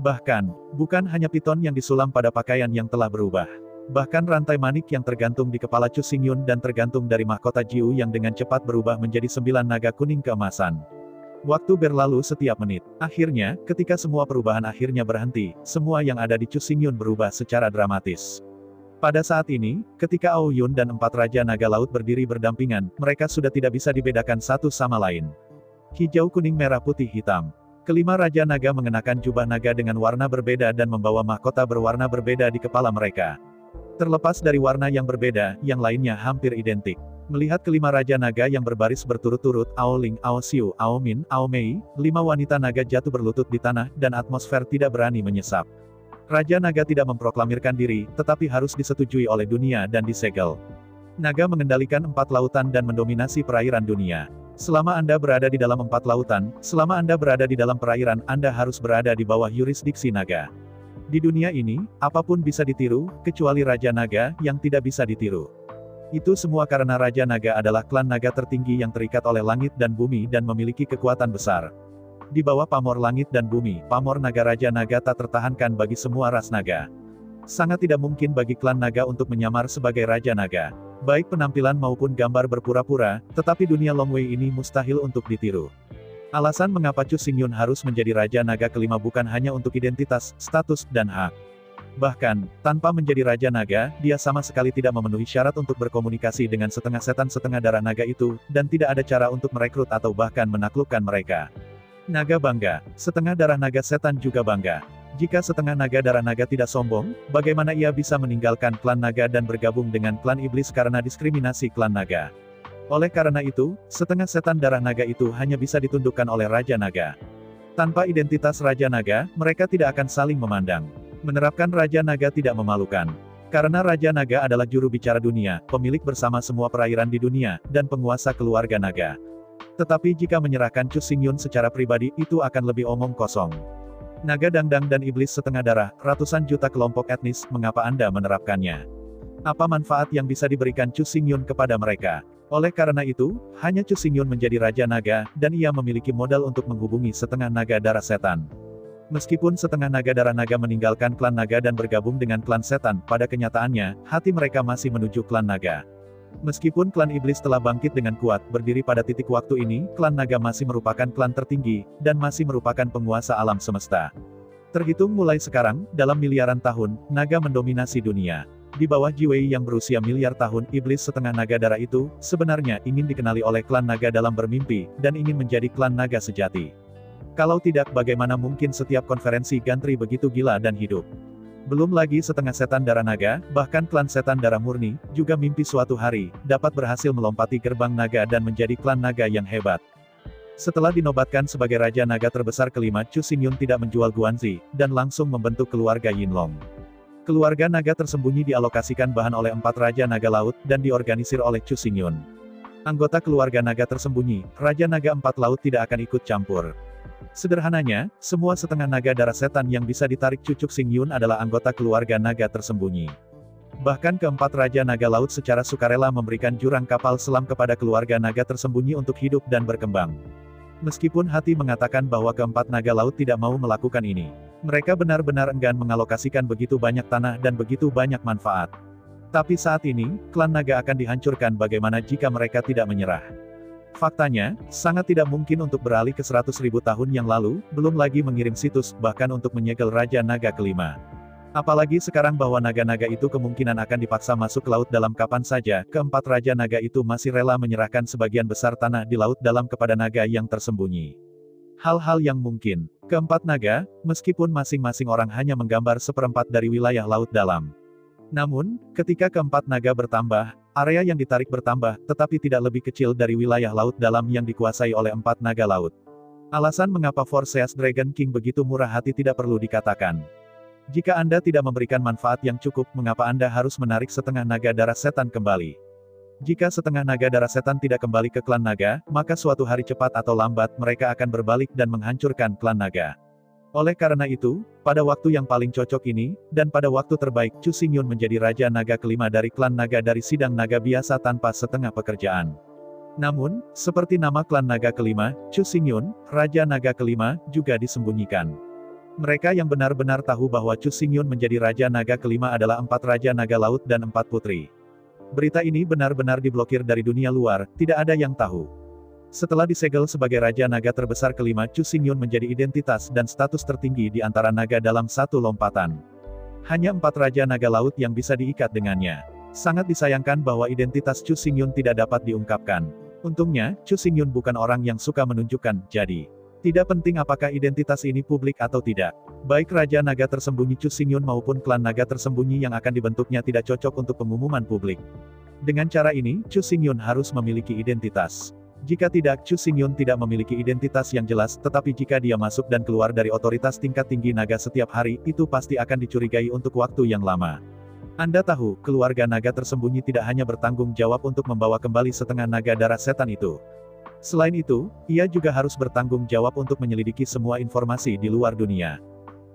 Bahkan, bukan hanya piton yang disulam pada pakaian yang telah berubah. Bahkan rantai manik yang tergantung di kepala Chu Xingyun dan tergantung dari mahkota Jiu yang dengan cepat berubah menjadi 9 naga kuning keemasan. Waktu berlalu setiap menit. Akhirnya, ketika semua perubahan akhirnya berhenti, semua yang ada di Chu Xingyun berubah secara dramatis. Pada saat ini, ketika Ao Yun dan 4 Raja Naga Laut berdiri berdampingan, mereka sudah tidak bisa dibedakan satu sama lain. Hijau, kuning, merah, putih, hitam. Kelima Raja Naga mengenakan jubah naga dengan warna berbeda dan membawa mahkota berwarna berbeda di kepala mereka. Terlepas dari warna yang berbeda, yang lainnya hampir identik. Melihat kelima Raja Naga yang berbaris berturut-turut, Ao Ling, Ao Xiu, Ao Min, Ao Mei, 5 wanita naga jatuh berlutut di tanah, dan atmosfer tidak berani menyesap. Raja Naga tidak memproklamirkan diri, tetapi harus disetujui oleh dunia dan disegel. Naga mengendalikan 4 lautan dan mendominasi perairan dunia. Selama Anda berada di dalam 4 lautan, selama Anda berada di dalam perairan, Anda harus berada di bawah yurisdiksi naga. Di dunia ini, apapun bisa ditiru, kecuali Raja Naga, yang tidak bisa ditiru. Itu semua karena Raja Naga adalah klan naga tertinggi yang terikat oleh langit dan bumi dan memiliki kekuatan besar. Di bawah pamor langit dan bumi, pamor naga Raja Naga tak tertahankan bagi semua ras naga. Sangat tidak mungkin bagi klan naga untuk menyamar sebagai Raja Naga. Baik penampilan maupun gambar berpura-pura, tetapi dunia Longwei ini mustahil untuk ditiru. Alasan mengapa Chu Xingyun harus menjadi Raja Naga kelima bukan hanya untuk identitas, status, dan hak. Bahkan, tanpa menjadi Raja Naga, dia sama sekali tidak memenuhi syarat untuk berkomunikasi dengan setengah setan setengah darah naga itu, dan tidak ada cara untuk merekrut atau bahkan menaklukkan mereka. Naga bangga, setengah darah naga setan juga bangga. Jika setengah naga darah naga tidak sombong, bagaimana ia bisa meninggalkan klan naga dan bergabung dengan klan iblis karena diskriminasi klan naga? Oleh karena itu, setengah setan darah naga itu hanya bisa ditundukkan oleh Raja Naga. Tanpa identitas Raja Naga, mereka tidak akan saling memandang. Menerapkan Raja Naga tidak memalukan. Karena Raja Naga adalah juru bicara dunia, pemilik bersama semua perairan di dunia, dan penguasa keluarga naga. Tetapi jika menyerahkan Chu Xingyun secara pribadi, itu akan lebih omong kosong. Naga dangdang dan iblis setengah darah, ratusan juta kelompok etnis, mengapa Anda menerapkannya? Apa manfaat yang bisa diberikan Chu Xingyun kepada mereka? Oleh karena itu, hanya Chu Xingyun menjadi Raja Naga, dan ia memiliki modal untuk menghubungi setengah naga darah setan. Meskipun setengah naga darah naga meninggalkan klan naga dan bergabung dengan klan setan, pada kenyataannya, hati mereka masih menuju klan naga. Meskipun klan iblis telah bangkit dengan kuat, berdiri pada titik waktu ini, klan naga masih merupakan klan tertinggi, dan masih merupakan penguasa alam semesta. Terhitung mulai sekarang, dalam miliaran tahun, naga mendominasi dunia. Di bawah Jiwei yang berusia miliar tahun, iblis setengah naga darah itu, sebenarnya ingin dikenali oleh klan naga dalam bermimpi, dan ingin menjadi klan naga sejati. Kalau tidak, bagaimana mungkin setiap konferensi gantri begitu gila dan hidup? Belum lagi setengah setan darah naga, bahkan klan setan darah murni, juga mimpi suatu hari, dapat berhasil melompati gerbang naga dan menjadi klan naga yang hebat. Setelah dinobatkan sebagai Raja Naga terbesar kelima, Chu Xingyun tidak menjual Guanzi, dan langsung membentuk keluarga Yinlong. Keluarga naga tersembunyi dialokasikan bahan oleh 4 Raja Naga Laut, dan diorganisir oleh Chu Xingyun. Anggota keluarga naga tersembunyi, Raja Naga 4 Laut tidak akan ikut campur. Sederhananya, semua setengah naga darah setan yang bisa ditarik Chu Xingyun adalah anggota keluarga naga tersembunyi. Bahkan keempat Raja Naga Laut secara sukarela memberikan jurang kapal selam kepada keluarga naga tersembunyi untuk hidup dan berkembang. Meskipun hati mengatakan bahwa keempat naga laut tidak mau melakukan ini. Mereka benar-benar enggan mengalokasikan begitu banyak tanah dan begitu banyak manfaat. Tapi saat ini, klan naga akan dihancurkan bagaimana jika mereka tidak menyerah. Faktanya, sangat tidak mungkin untuk beralih ke 100.000 tahun yang lalu, belum lagi mengirim situs, bahkan untuk menyegel Raja Naga kelima. Apalagi sekarang bahwa naga-naga itu kemungkinan akan dipaksa masuk ke laut dalam kapan saja, keempat Raja Naga itu masih rela menyerahkan sebagian besar tanah di laut dalam kepada naga yang tersembunyi. Hal-hal yang mungkin. Keempat naga, meskipun masing-masing orang hanya menggambar seperempat dari wilayah laut dalam. Namun, ketika keempat naga bertambah, area yang ditarik bertambah, tetapi tidak lebih kecil dari wilayah laut dalam yang dikuasai oleh 4 naga laut. Alasan mengapa Forseas Dragon King begitu murah hati tidak perlu dikatakan. Jika Anda tidak memberikan manfaat yang cukup, mengapa Anda harus menarik setengah naga darah setan kembali? Jika setengah naga darah setan tidak kembali ke klan naga, maka suatu hari cepat atau lambat mereka akan berbalik dan menghancurkan klan naga. Oleh karena itu, pada waktu yang paling cocok ini, dan pada waktu terbaik, Chu Xingyun menjadi Raja Naga kelima dari klan naga dari sidang naga biasa tanpa setengah pekerjaan. Namun, seperti nama klan naga kelima, Chu Xingyun, Raja Naga kelima, juga disembunyikan. Mereka yang benar-benar tahu bahwa Chu Xingyun menjadi Raja Naga kelima adalah 4 Raja Naga Laut dan 4 putri. Berita ini benar-benar diblokir dari dunia luar, tidak ada yang tahu. Setelah disegel sebagai Raja Naga terbesar kelima, Chu Xingyun menjadi identitas dan status tertinggi di antara naga dalam satu lompatan. Hanya 4 Raja Naga Laut yang bisa diikat dengannya. Sangat disayangkan bahwa identitas Chu Xingyun tidak dapat diungkapkan. Untungnya, Chu Xingyun bukan orang yang suka menunjukkan, jadi tidak penting apakah identitas ini publik atau tidak. Baik Raja Naga tersembunyi Chu Xingyun maupun klan naga tersembunyi yang akan dibentuknya tidak cocok untuk pengumuman publik. Dengan cara ini, Chu Xingyun harus memiliki identitas. Jika tidak, Chu Xingyun tidak memiliki identitas yang jelas, tetapi jika dia masuk dan keluar dari otoritas tingkat tinggi naga setiap hari, itu pasti akan dicurigai untuk waktu yang lama. Anda tahu, keluarga naga tersembunyi tidak hanya bertanggung jawab untuk membawa kembali setengah naga darah setan itu. Selain itu, ia juga harus bertanggung jawab untuk menyelidiki semua informasi di luar dunia.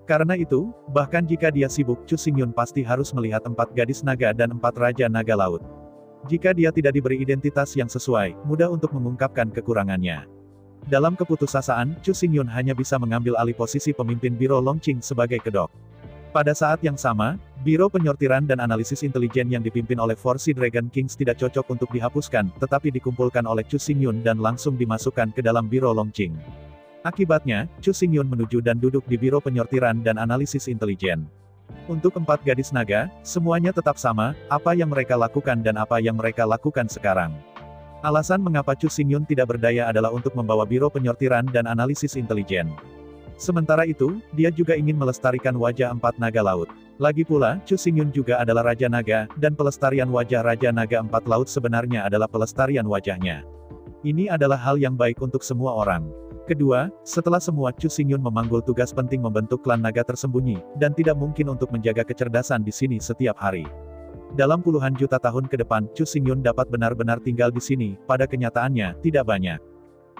Karena itu, bahkan jika dia sibuk, Chu Xingyun pasti harus melihat 4 gadis naga dan 4 raja naga laut. Jika dia tidak diberi identitas yang sesuai, mudah untuk mengungkapkan kekurangannya. Dalam keputusasaan, Chu Xingyun hanya bisa mengambil alih posisi pemimpin Biro Longqing sebagai kedok. Pada saat yang sama, Biro Penyortiran dan Analisis Intelijen yang dipimpin oleh Forsi Dragon Kings tidak cocok untuk dihapuskan, tetapi dikumpulkan oleh Chu Xingyun dan langsung dimasukkan ke dalam Biro Longqing. Akibatnya, Chu Xingyun menuju dan duduk di Biro Penyortiran dan Analisis Intelijen. Untuk 4 gadis naga, semuanya tetap sama, apa yang mereka lakukan dan apa yang mereka lakukan sekarang. Alasan mengapa Chu Xingyun tidak berdaya adalah untuk membawa Biro Penyortiran dan Analisis Intelijen. Sementara itu, dia juga ingin melestarikan wajah 4 naga laut. Lagi pula, Chu Xingyun juga adalah Raja Naga, dan pelestarian wajah Raja Naga 4 laut sebenarnya adalah pelestarian wajahnya. Ini adalah hal yang baik untuk semua orang. Kedua, setelah semua, Chu Xingyun memanggul tugas penting membentuk klan naga tersembunyi, dan tidak mungkin untuk menjaga kecerdasan di sini setiap hari. Dalam puluhan juta tahun ke depan, Chu Xingyun dapat benar-benar tinggal di sini, pada kenyataannya, tidak banyak.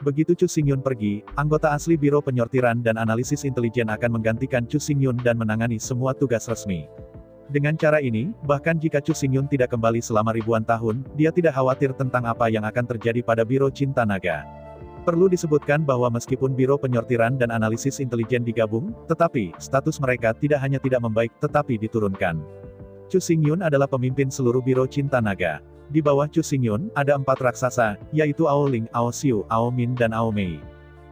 Begitu Chu Xingyun pergi, anggota asli Biro Penyortiran dan Analisis Intelijen akan menggantikan Chu Xingyun dan menangani semua tugas resmi. Dengan cara ini, bahkan jika Chu Xingyun tidak kembali selama ribuan tahun, dia tidak khawatir tentang apa yang akan terjadi pada Biro Cinta Naga. Perlu disebutkan bahwa meskipun Biro Penyortiran dan Analisis Intelijen digabung, tetapi, status mereka tidak hanya tidak membaik, tetapi diturunkan. Chu Xingyun adalah pemimpin seluruh Biro Cinta Naga. Di bawah Chu Xingyun, ada 4 raksasa, yaitu Ao Ling, Ao Xiu, Ao Min dan Ao Mei.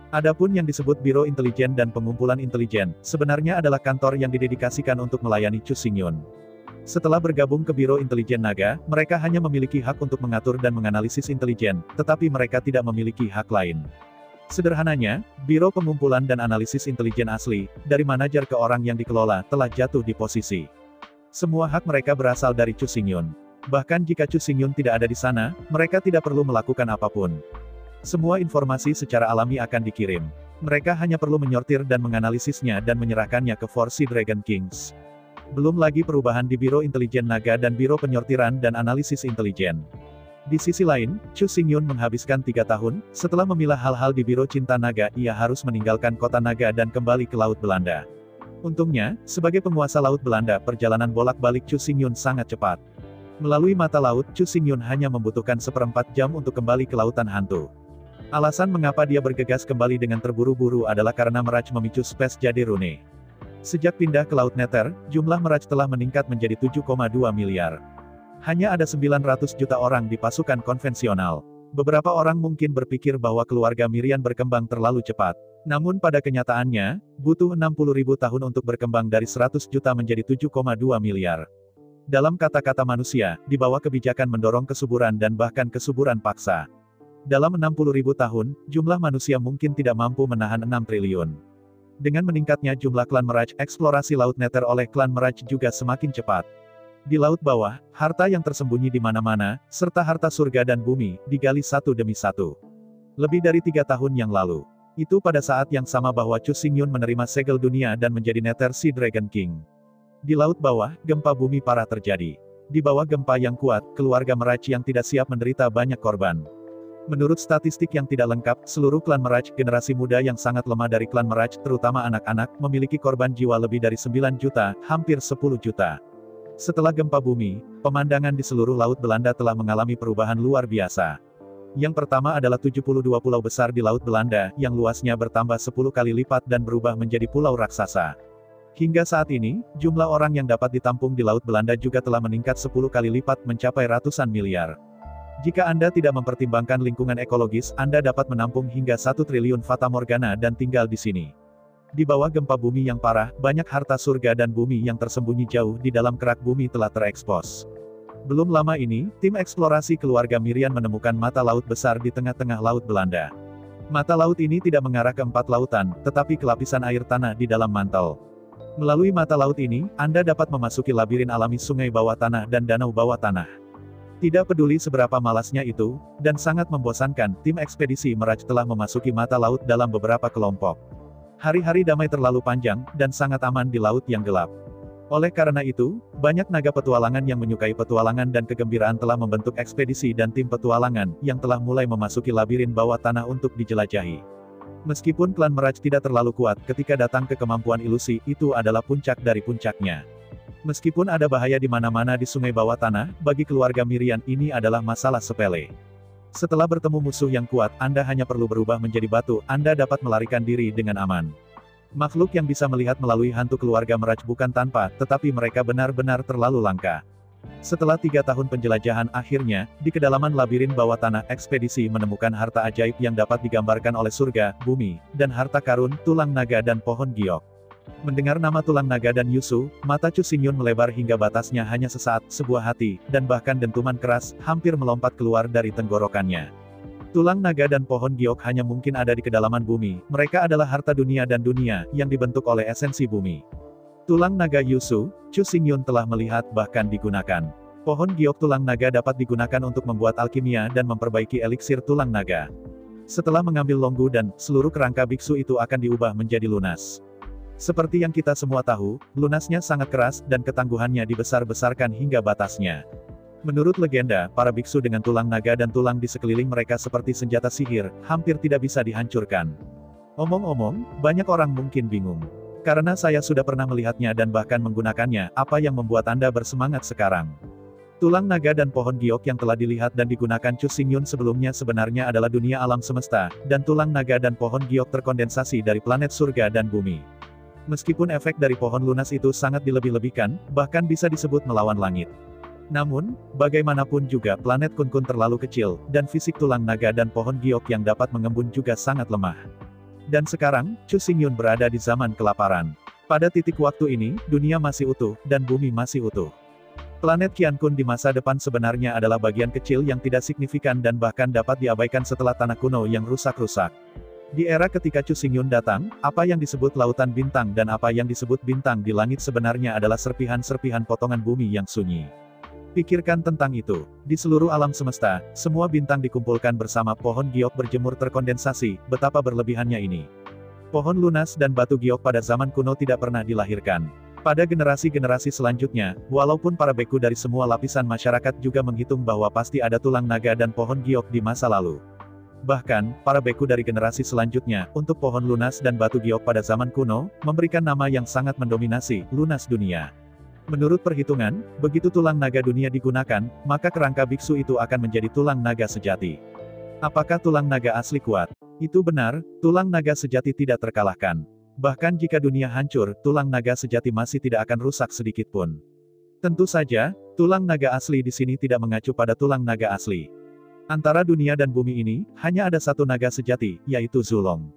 Adapun yang disebut Biro Intelijen dan Pengumpulan Intelijen, sebenarnya adalah kantor yang didedikasikan untuk melayani Chu Xingyun. Setelah bergabung ke Biro Intelijen Naga, mereka hanya memiliki hak untuk mengatur dan menganalisis intelijen, tetapi mereka tidak memiliki hak lain. Sederhananya, Biro Pengumpulan dan Analisis Intelijen asli, dari manajer ke orang yang dikelola, telah jatuh di posisi. Semua hak mereka berasal dari Chu Xingyun. Bahkan jika Chu Xingyun tidak ada di sana, mereka tidak perlu melakukan apapun. Semua informasi secara alami akan dikirim. Mereka hanya perlu menyortir dan menganalisisnya dan menyerahkannya ke Forsi Dragon Kings. Belum lagi perubahan di Biro Intelijen Naga dan Biro Penyortiran dan Analisis Intelijen. Di sisi lain, Chu Xingyun menghabiskan 3 tahun, setelah memilah hal-hal di Biro Cinta Naga, ia harus meninggalkan kota naga dan kembali ke Laut Belanda. Untungnya, sebagai penguasa Laut Belanda, perjalanan bolak-balik Chu Xingyun sangat cepat. Melalui mata laut, Chu Xingyun hanya membutuhkan 1/4 jam untuk kembali ke Lautan Hantu. Alasan mengapa dia bergegas kembali dengan terburu-buru adalah karena Meraj memicu Space jadi rune. Sejak pindah ke Laut Nether, jumlah Meraj telah meningkat menjadi 7,2 miliar. Hanya ada 900 juta orang di pasukan konvensional. Beberapa orang mungkin berpikir bahwa keluarga Mirian berkembang terlalu cepat. Namun pada kenyataannya, butuh 60.000 tahun untuk berkembang dari 100 juta menjadi 7,2 miliar. Dalam kata-kata manusia, di bawah kebijakan mendorong kesuburan dan bahkan kesuburan paksa. Dalam 60.000 tahun, jumlah manusia mungkin tidak mampu menahan 6 triliun. Dengan meningkatnya jumlah klan Meraj, eksplorasi Laut Nether oleh klan Meraj juga semakin cepat. Di laut bawah, harta yang tersembunyi di mana-mana, serta harta surga dan bumi, digali satu demi satu. Lebih dari 3 tahun yang lalu. Itu pada saat yang sama bahwa Chu Xingyun menerima segel dunia dan menjadi Nether Sea Dragon King. Di laut bawah, gempa bumi parah terjadi. Di bawah gempa yang kuat, keluarga Meraj yang tidak siap menderita banyak korban. Menurut statistik yang tidak lengkap, seluruh klan Meraj, generasi muda yang sangat lemah dari klan Meraj, terutama anak-anak, memiliki korban jiwa lebih dari 9 juta, hampir 10 juta. Setelah gempa bumi, pemandangan di seluruh Laut Belanda telah mengalami perubahan luar biasa. Yang pertama adalah 72 pulau besar di Laut Belanda, yang luasnya bertambah 10 kali lipat dan berubah menjadi pulau raksasa. Hingga saat ini, jumlah orang yang dapat ditampung di Laut Belanda juga telah meningkat 10 kali lipat mencapai ratusan miliar. Jika Anda tidak mempertimbangkan lingkungan ekologis, Anda dapat menampung hingga 1 triliun fata morgana dan tinggal di sini. Di bawah gempa bumi yang parah, banyak harta surga dan bumi yang tersembunyi jauh di dalam kerak bumi telah terekspos. Belum lama ini, tim eksplorasi keluarga Mirian menemukan mata laut besar di tengah-tengah Laut Belanda. Mata laut ini tidak mengarah ke 4 lautan, tetapi ke lapisan air tanah di dalam mantel. Melalui mata laut ini, Anda dapat memasuki labirin alami sungai bawah tanah dan danau bawah tanah. Tidak peduli seberapa malasnya itu, dan sangat membosankan, tim ekspedisi Mirage telah memasuki mata laut dalam beberapa kelompok. Hari-hari damai terlalu panjang, dan sangat aman di laut yang gelap. Oleh karena itu, banyak naga petualangan yang menyukai petualangan dan kegembiraan telah membentuk ekspedisi dan tim petualangan, yang telah mulai memasuki labirin bawah tanah untuk dijelajahi. Meskipun klan Mirage tidak terlalu kuat ketika datang ke kemampuan ilusi, itu adalah puncak dari puncaknya. Meskipun ada bahaya di mana-mana di sungai bawah tanah, bagi keluarga Mirian ini adalah masalah sepele. Setelah bertemu musuh yang kuat, Anda hanya perlu berubah menjadi batu, Anda dapat melarikan diri dengan aman. Makhluk yang bisa melihat melalui hantu keluarga Mirage bukan tanpa, tetapi mereka benar-benar terlalu langka. Setelah 3 tahun penjelajahan, akhirnya, di kedalaman labirin bawah tanah, ekspedisi menemukan harta ajaib yang dapat digambarkan oleh surga, bumi, dan harta karun, tulang naga dan pohon giok. Mendengar nama tulang naga dan Yusu, mata Chu Xingyun melebar hingga batasnya hanya sesaat, sebuah hati, dan bahkan dentuman keras, hampir melompat keluar dari tenggorokannya. Tulang naga dan pohon giok hanya mungkin ada di kedalaman bumi, mereka adalah harta dunia dan dunia, yang dibentuk oleh esensi bumi. Tulang naga Yusu, Chu Xingyun telah melihat bahkan digunakan. Pohon giok tulang naga dapat digunakan untuk membuat alkimia dan memperbaiki eliksir tulang naga. Setelah mengambil longgu dan seluruh kerangka biksu itu akan diubah menjadi lunas. Seperti yang kita semua tahu, lunasnya sangat keras dan ketangguhannya dibesar-besarkan hingga batasnya. Menurut legenda, para biksu dengan tulang naga dan tulang di sekeliling mereka seperti senjata sihir, hampir tidak bisa dihancurkan. Omong-omong, banyak orang mungkin bingung. Karena saya sudah pernah melihatnya dan bahkan menggunakannya, apa yang membuat Anda bersemangat sekarang? Tulang naga dan pohon giok yang telah dilihat dan digunakan Chu Xingyun sebelumnya sebenarnya adalah dunia alam semesta, dan tulang naga dan pohon giok terkondensasi dari planet surga dan bumi. Meskipun efek dari pohon lunas itu sangat dilebih-lebihkan, bahkan bisa disebut melawan langit. Namun, bagaimanapun juga planet Kun-Kun terlalu kecil, dan fisik tulang naga dan pohon giok yang dapat mengembun juga sangat lemah. Dan sekarang, Chu Xingyun berada di zaman kelaparan. Pada titik waktu ini, dunia masih utuh, dan bumi masih utuh. Planet Qiankun di masa depan sebenarnya adalah bagian kecil yang tidak signifikan dan bahkan dapat diabaikan setelah tanah kuno yang rusak-rusak. Di era ketika Chu Xingyun datang, apa yang disebut lautan bintang dan apa yang disebut bintang di langit sebenarnya adalah serpihan-serpihan potongan bumi yang sunyi. Pikirkan tentang itu. Di seluruh alam semesta, semua bintang dikumpulkan bersama pohon giok berjemur terkondensasi, betapa berlebihannya ini. Pohon lunas dan batu giok pada zaman kuno tidak pernah dilahirkan. Pada generasi-generasi selanjutnya, walaupun para beku dari semua lapisan masyarakat juga menghitung bahwa pasti ada tulang naga dan pohon giok di masa lalu. Bahkan, para beku dari generasi selanjutnya, untuk pohon lunas dan batu giok pada zaman kuno, memberikan nama yang sangat mendominasi, lunas dunia. Menurut perhitungan, begitu tulang naga dunia digunakan, maka kerangka biksu itu akan menjadi tulang naga sejati. Apakah tulang naga asli kuat? Itu benar, tulang naga sejati tidak terkalahkan. Bahkan jika dunia hancur, tulang naga sejati masih tidak akan rusak sedikit pun. Tentu saja, tulang naga asli di sini tidak mengacu pada tulang naga asli. Antara dunia dan bumi ini, hanya ada satu naga sejati, yaitu Zulong.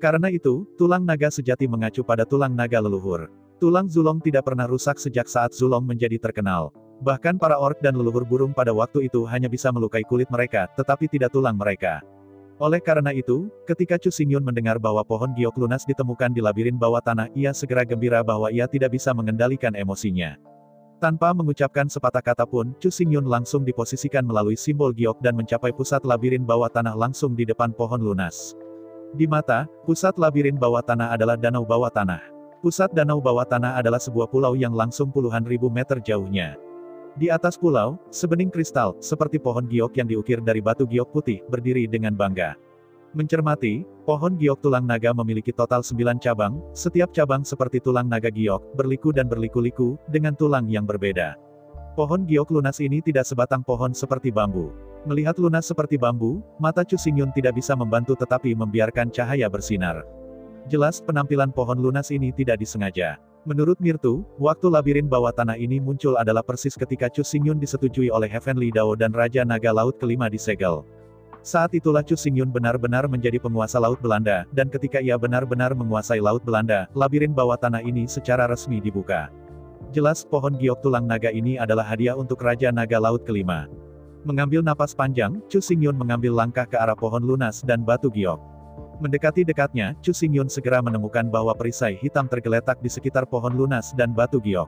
Karena itu, tulang naga sejati mengacu pada tulang naga leluhur. Tulang Zulong tidak pernah rusak sejak saat Zulong menjadi terkenal. Bahkan para orc dan leluhur burung pada waktu itu hanya bisa melukai kulit mereka, tetapi tidak tulang mereka. Oleh karena itu, ketika Chu Xingyun mendengar bahwa pohon giok lunas ditemukan di labirin bawah tanah, ia segera gembira bahwa ia tidak bisa mengendalikan emosinya. Tanpa mengucapkan sepatah kata pun, Chu Xingyun langsung diposisikan melalui simbol giok dan mencapai pusat labirin bawah tanah langsung di depan pohon lunas. Di mata, pusat labirin bawah tanah adalah danau bawah tanah. Pusat danau bawah tanah adalah sebuah pulau yang langsung puluhan ribu meter jauhnya. Di atas pulau, sebening kristal, seperti pohon giok yang diukir dari batu giok putih, berdiri dengan bangga. Mencermati, pohon giok tulang naga memiliki total 9 cabang, setiap cabang seperti tulang naga giok, berliku dan berliku-liku, dengan tulang yang berbeda. Pohon giok lunas ini tidak sebatang pohon seperti bambu. Melihat lunas seperti bambu, mata Chu Xingyun tidak bisa membantu tetapi membiarkan cahaya bersinar. Jelas penampilan pohon lunas ini tidak disengaja. Menurut Mirtu, waktu labirin bawah tanah ini muncul adalah persis ketika Chu Xingyun disetujui oleh Heavenly Dao dan Raja Naga Laut kelima disegel. Saat itulah Chu Xingyun benar-benar menjadi penguasa Laut Belanda, dan ketika ia benar-benar menguasai Laut Belanda, labirin bawah tanah ini secara resmi dibuka. Jelas pohon giok tulang naga ini adalah hadiah untuk Raja Naga Laut kelima. Mengambil napas panjang, Chu Xingyun mengambil langkah ke arah pohon lunas dan batu giok. Mendekati dekatnya, Chu Xingyun segera menemukan bahwa perisai hitam tergeletak di sekitar pohon lunas dan batu giok.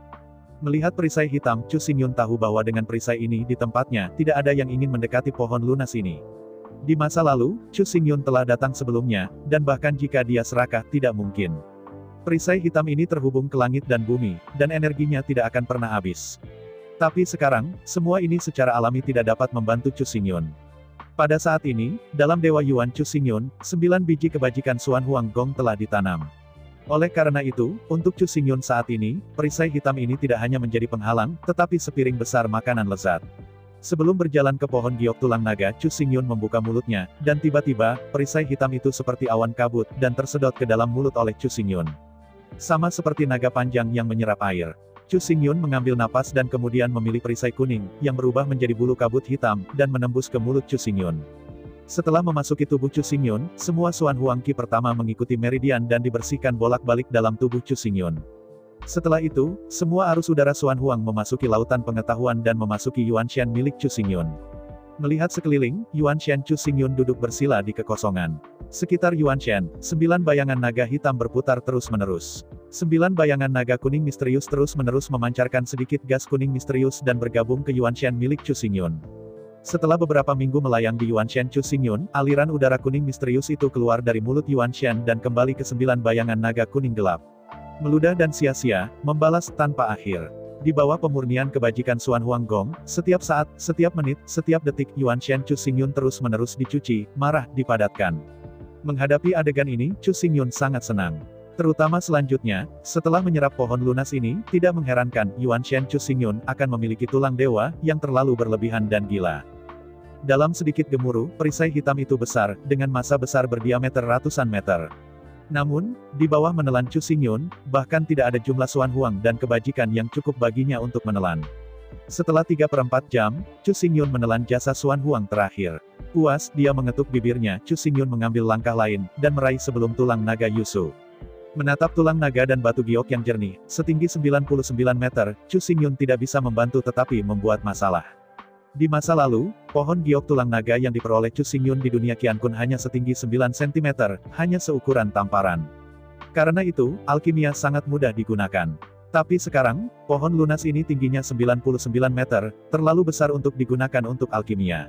Melihat perisai hitam, Chu Xingyun tahu bahwa dengan perisai ini di tempatnya, tidak ada yang ingin mendekati pohon lunas ini. Di masa lalu, Chu Xingyun telah datang sebelumnya, dan bahkan jika dia serakah, tidak mungkin. Perisai hitam ini terhubung ke langit dan bumi, dan energinya tidak akan pernah habis. Tapi sekarang, semua ini secara alami tidak dapat membantu Chu Xingyun. Pada saat ini, dalam Dewa Yuan Chu Xingyun, 9 biji kebajikan Xuan Huang Gong telah ditanam. Oleh karena itu, untuk Chu Xingyun saat ini, perisai hitam ini tidak hanya menjadi penghalang, tetapi sepiring besar makanan lezat. Sebelum berjalan ke pohon giok tulang naga, Chu Xingyun membuka mulutnya, dan tiba-tiba, perisai hitam itu seperti awan kabut, dan tersedot ke dalam mulut oleh Chu Xingyun. Sama seperti naga panjang yang menyerap air. Chu Xingyun mengambil napas dan kemudian memilih perisai kuning, yang berubah menjadi bulu kabut hitam, dan menembus ke mulut Chu Xingyun. Setelah memasuki tubuh Chu Xingyun, semua Xuan Huang Qi pertama mengikuti meridian dan dibersihkan bolak-balik dalam tubuh Chu Xingyun. Setelah itu, semua arus udara Xuan Huang memasuki lautan pengetahuan dan memasuki Yuan Shen milik Chu Xingyun. Melihat sekeliling, Yuan Shen Chu Xingyun duduk bersila di kekosongan. Sekitar Yuan Shen, 9 bayangan naga hitam berputar terus-menerus. 9 bayangan naga kuning misterius terus-menerus memancarkan sedikit gas kuning misterius dan bergabung ke Yuan Shen milik Chu Xingyun. Setelah beberapa minggu melayang di Yuan Shen Chu Xingyun, aliran udara kuning misterius itu keluar dari mulut Yuan Shen dan kembali ke 9 bayangan naga kuning gelap. Meludah dan sia-sia, membalas tanpa akhir. Di bawah pemurnian kebajikan Xuan Huang Gong, setiap saat, setiap menit, setiap detik Yuan Shen Chu Xingyun terus-menerus dicuci, marah, dipadatkan. Menghadapi adegan ini, Chu Xingyun sangat senang. Terutama selanjutnya, setelah menyerap pohon lunas ini, tidak mengherankan, Yuan Shen Chu Xingyun akan memiliki tulang dewa, yang terlalu berlebihan dan gila. Dalam sedikit gemuruh, perisai hitam itu besar, dengan massa besar berdiameter ratusan meter. Namun, di bawah menelan Chu Xingyun, bahkan tidak ada jumlah Xuan Huang dan kebajikan yang cukup baginya untuk menelan. Setelah 3/4 jam, Chu Xingyun menelan jasa Xuan Huang terakhir. Puas, dia mengetuk bibirnya, Chu Xingyun mengambil langkah lain, dan meraih sebelum tulang naga Yusu. Menatap tulang naga dan batu giok yang jernih, setinggi 99 meter, Chu Xingyun tidak bisa membantu tetapi membuat masalah. Di masa lalu, pohon giok tulang naga yang diperoleh Chu Xingyun di dunia Qiankun hanya setinggi 9 cm, hanya seukuran tamparan. Karena itu, alkimia sangat mudah digunakan. Tapi sekarang, pohon lunas ini tingginya 99 meter, terlalu besar untuk digunakan untuk alkimia.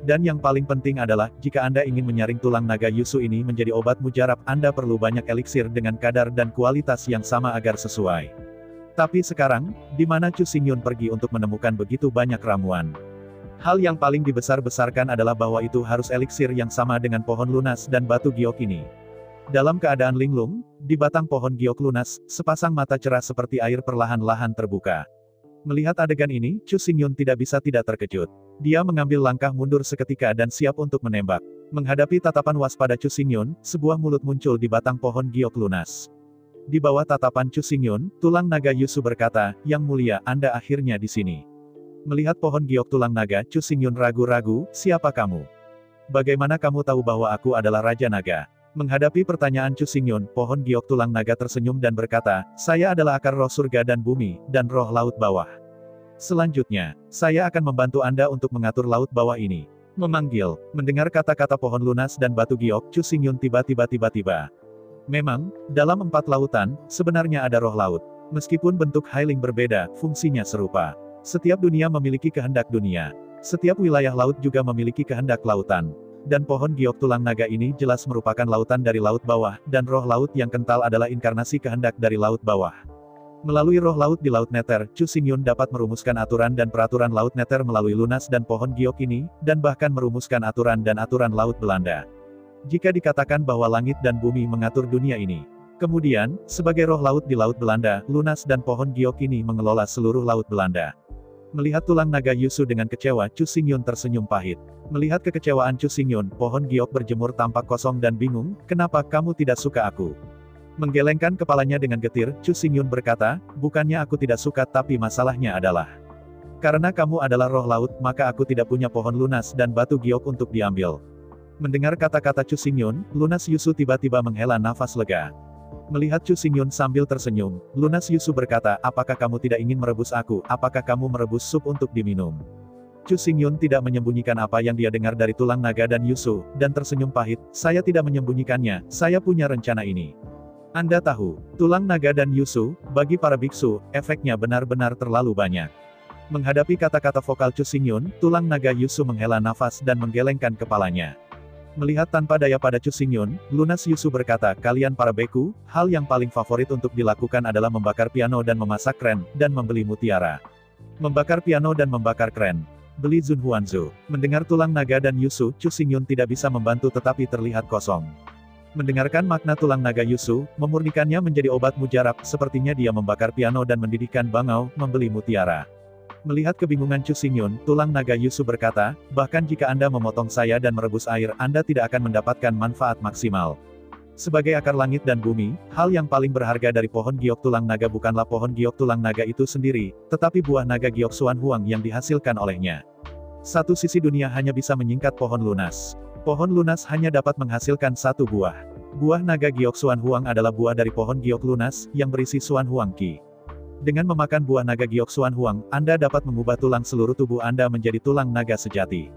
Dan yang paling penting adalah, jika Anda ingin menyaring tulang naga Yusu ini menjadi obat mujarab, Anda perlu banyak eliksir dengan kadar dan kualitas yang sama agar sesuai. Tapi sekarang, di mana Chu Xingyun pergi untuk menemukan begitu banyak ramuan? Hal yang paling dibesar-besarkan adalah bahwa itu harus eliksir yang sama dengan pohon lunas dan batu giok ini. Dalam keadaan linglung, di batang pohon giok lunas, sepasang mata cerah seperti air perlahan-lahan terbuka. Melihat adegan ini, Chu Xingyun tidak bisa tidak terkejut. Dia mengambil langkah mundur seketika dan siap untuk menembak. Menghadapi tatapan waspada Chu Xingyun, sebuah mulut muncul di batang pohon giok lunas. Di bawah tatapan Chu Xingyun, tulang naga Yusu berkata, "Yang mulia, Anda akhirnya di sini." Melihat pohon giok tulang naga, Chu Xingyun ragu-ragu, "Siapa kamu? Bagaimana kamu tahu bahwa aku adalah Raja Naga?" Menghadapi pertanyaan Chu Xingyun, pohon giok tulang naga tersenyum dan berkata, "Saya adalah akar roh surga dan bumi, dan roh laut bawah. Selanjutnya, saya akan membantu Anda untuk mengatur laut bawah ini." Memanggil. Mendengar kata-kata pohon lunas dan batu giok, Chu Xingyun tiba-tiba. Memang, dalam 4 lautan, sebenarnya ada roh laut. Meskipun bentuk Hailing berbeda, fungsinya serupa. Setiap dunia memiliki kehendak dunia. Setiap wilayah laut juga memiliki kehendak lautan. Dan pohon giok tulang naga ini jelas merupakan lautan dari laut bawah, dan roh laut yang kental adalah inkarnasi kehendak dari laut bawah. Melalui roh laut di Laut Nether, Chu Xingyun dapat merumuskan aturan dan peraturan Laut Nether melalui lunas dan pohon giok ini, dan bahkan merumuskan aturan dan aturan Laut Belanda. Jika dikatakan bahwa langit dan bumi mengatur dunia ini. Kemudian, sebagai roh laut di Laut Belanda, lunas dan pohon giok ini mengelola seluruh Laut Belanda. Melihat tulang naga Yusu dengan kecewa, Chu Xingyun tersenyum pahit. Melihat kekecewaan Chu Xingyun, pohon giok berjemur tampak kosong dan bingung, kenapa kamu tidak suka aku? Menggelengkan kepalanya dengan getir, Chu Xingyun berkata, bukannya aku tidak suka tapi masalahnya adalah karena kamu adalah roh laut, maka aku tidak punya pohon lunas dan batu giok untuk diambil. Mendengar kata-kata Chu Xingyun, lunas Yusu tiba-tiba menghela nafas lega. Melihat Chu Xingyun sambil tersenyum, lunas Yusu berkata, apakah kamu tidak ingin merebus aku, apakah kamu merebus sup untuk diminum? Chu Xingyun tidak menyembunyikan apa yang dia dengar dari tulang naga dan Yusu, dan tersenyum pahit, saya tidak menyembunyikannya, saya punya rencana ini. Anda tahu, tulang naga dan Yusu, bagi para biksu, efeknya benar-benar terlalu banyak. Menghadapi kata-kata vokal Chu Xingyun, tulang naga Yusu menghela nafas dan menggelengkan kepalanya. Melihat tanpa daya pada Chu Xingyun, lunas Yusu berkata, kalian para beku, hal yang paling favorit untuk dilakukan adalah membakar piano dan memasak kren, dan membeli mutiara. Membakar piano dan membakar kren. Beli Zun Huanzu. Mendengar tulang naga dan Yusu, Chu Xingyun tidak bisa membantu tetapi terlihat kosong. Mendengarkan makna tulang naga Yusu, memurnikannya menjadi obat mujarab, sepertinya dia membakar piano dan mendidihkan bangau, membeli mutiara. Melihat kebingungan Chu Xingyun, tulang naga Yusu berkata, bahkan jika Anda memotong saya dan merebus air, Anda tidak akan mendapatkan manfaat maksimal. Sebagai akar langit dan bumi, hal yang paling berharga dari pohon giok tulang naga bukanlah pohon giok tulang naga itu sendiri, tetapi buah naga giok Xuan Huang yang dihasilkan olehnya. Satu sisi dunia hanya bisa menyingkat pohon lunas. Pohon lunas hanya dapat menghasilkan satu buah. Buah naga giok Xuan Huang adalah buah dari pohon giok lunas, yang berisi Xuan Huang Qi. Dengan memakan buah naga giok Xuan Huang, Anda dapat mengubah tulang seluruh tubuh Anda menjadi tulang naga sejati.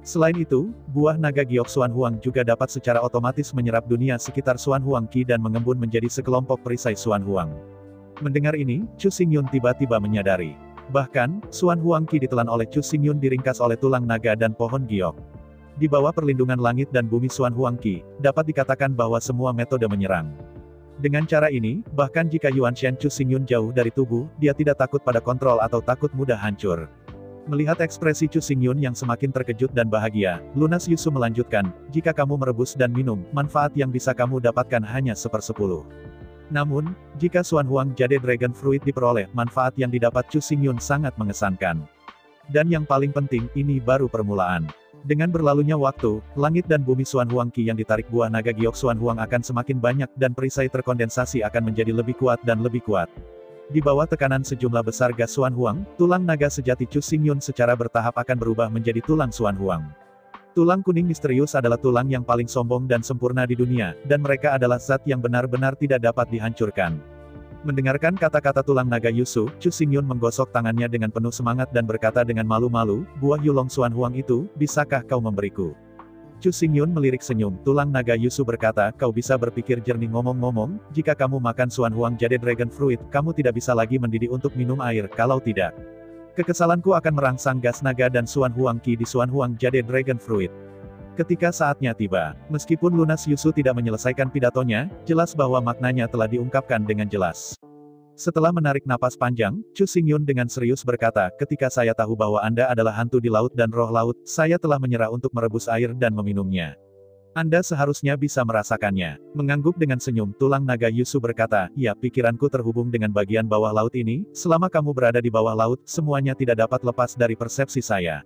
Selain itu, buah naga giok Xuan Huang juga dapat secara otomatis menyerap dunia sekitar Xuan Huang Qi dan mengembun menjadi sekelompok perisai Xuan Huang. Mendengar ini, Chu Xingyun tiba-tiba menyadari. Bahkan, Xuan Huang Qi ditelan oleh Chu Xingyun diringkas oleh tulang naga dan pohon giok. Di bawah perlindungan langit dan bumi Xuan Huang Qi, dapat dikatakan bahwa semua metode menyerang. Dengan cara ini, bahkan jika Yuan Shen Chu Xingyun jauh dari tubuh, dia tidak takut pada kontrol atau takut mudah hancur. Melihat ekspresi Chu Xingyun yang semakin terkejut dan bahagia, lunas Yusu melanjutkan, jika kamu merebus dan minum, manfaat yang bisa kamu dapatkan hanya 1/10. Namun, jika Xuan Huang Jade Dragon Fruit diperoleh, manfaat yang didapat Chu Xingyun sangat mengesankan. Dan yang paling penting, ini baru permulaan. Dengan berlalunya waktu, langit dan bumi Xuan Huang Qi yang ditarik buah naga giok Xuan Huang akan semakin banyak dan perisai terkondensasi akan menjadi lebih kuat dan lebih kuat. Di bawah tekanan sejumlah besar gas Xuan Huang, tulang naga sejati Chu Xingyun secara bertahap akan berubah menjadi tulang Xuan Huang. Tulang kuning misterius adalah tulang yang paling sombong dan sempurna di dunia, dan mereka adalah zat yang benar-benar tidak dapat dihancurkan. Mendengarkan kata-kata tulang naga Yusu, Chu Xingyun menggosok tangannya dengan penuh semangat dan berkata dengan malu-malu, buah Yulong Xuan Huang itu, bisakah kau memberiku? Chu Xingyun melirik senyum, tulang naga Yusu berkata, kau bisa berpikir jernih ngomong-ngomong, jika kamu makan Xuan Huang Jade Dragon Fruit, kamu tidak bisa lagi mendidih untuk minum air, kalau tidak. Kekesalanku akan merangsang gas naga dan Xuan Huang Qi di Xuan Huang Jade Dragon Fruit. Ketika saatnya tiba, meskipun lunas Yusu tidak menyelesaikan pidatonya, jelas bahwa maknanya telah diungkapkan dengan jelas. Setelah menarik napas panjang, Chu Xingyun dengan serius berkata, ketika saya tahu bahwa Anda adalah hantu di laut dan roh laut, saya telah menyerah untuk merebus air dan meminumnya. Anda seharusnya bisa merasakannya. Mengangguk dengan senyum, tulang naga Yusu berkata, ya, pikiranku terhubung dengan bagian bawah laut ini, selama kamu berada di bawah laut, semuanya tidak dapat lepas dari persepsi saya.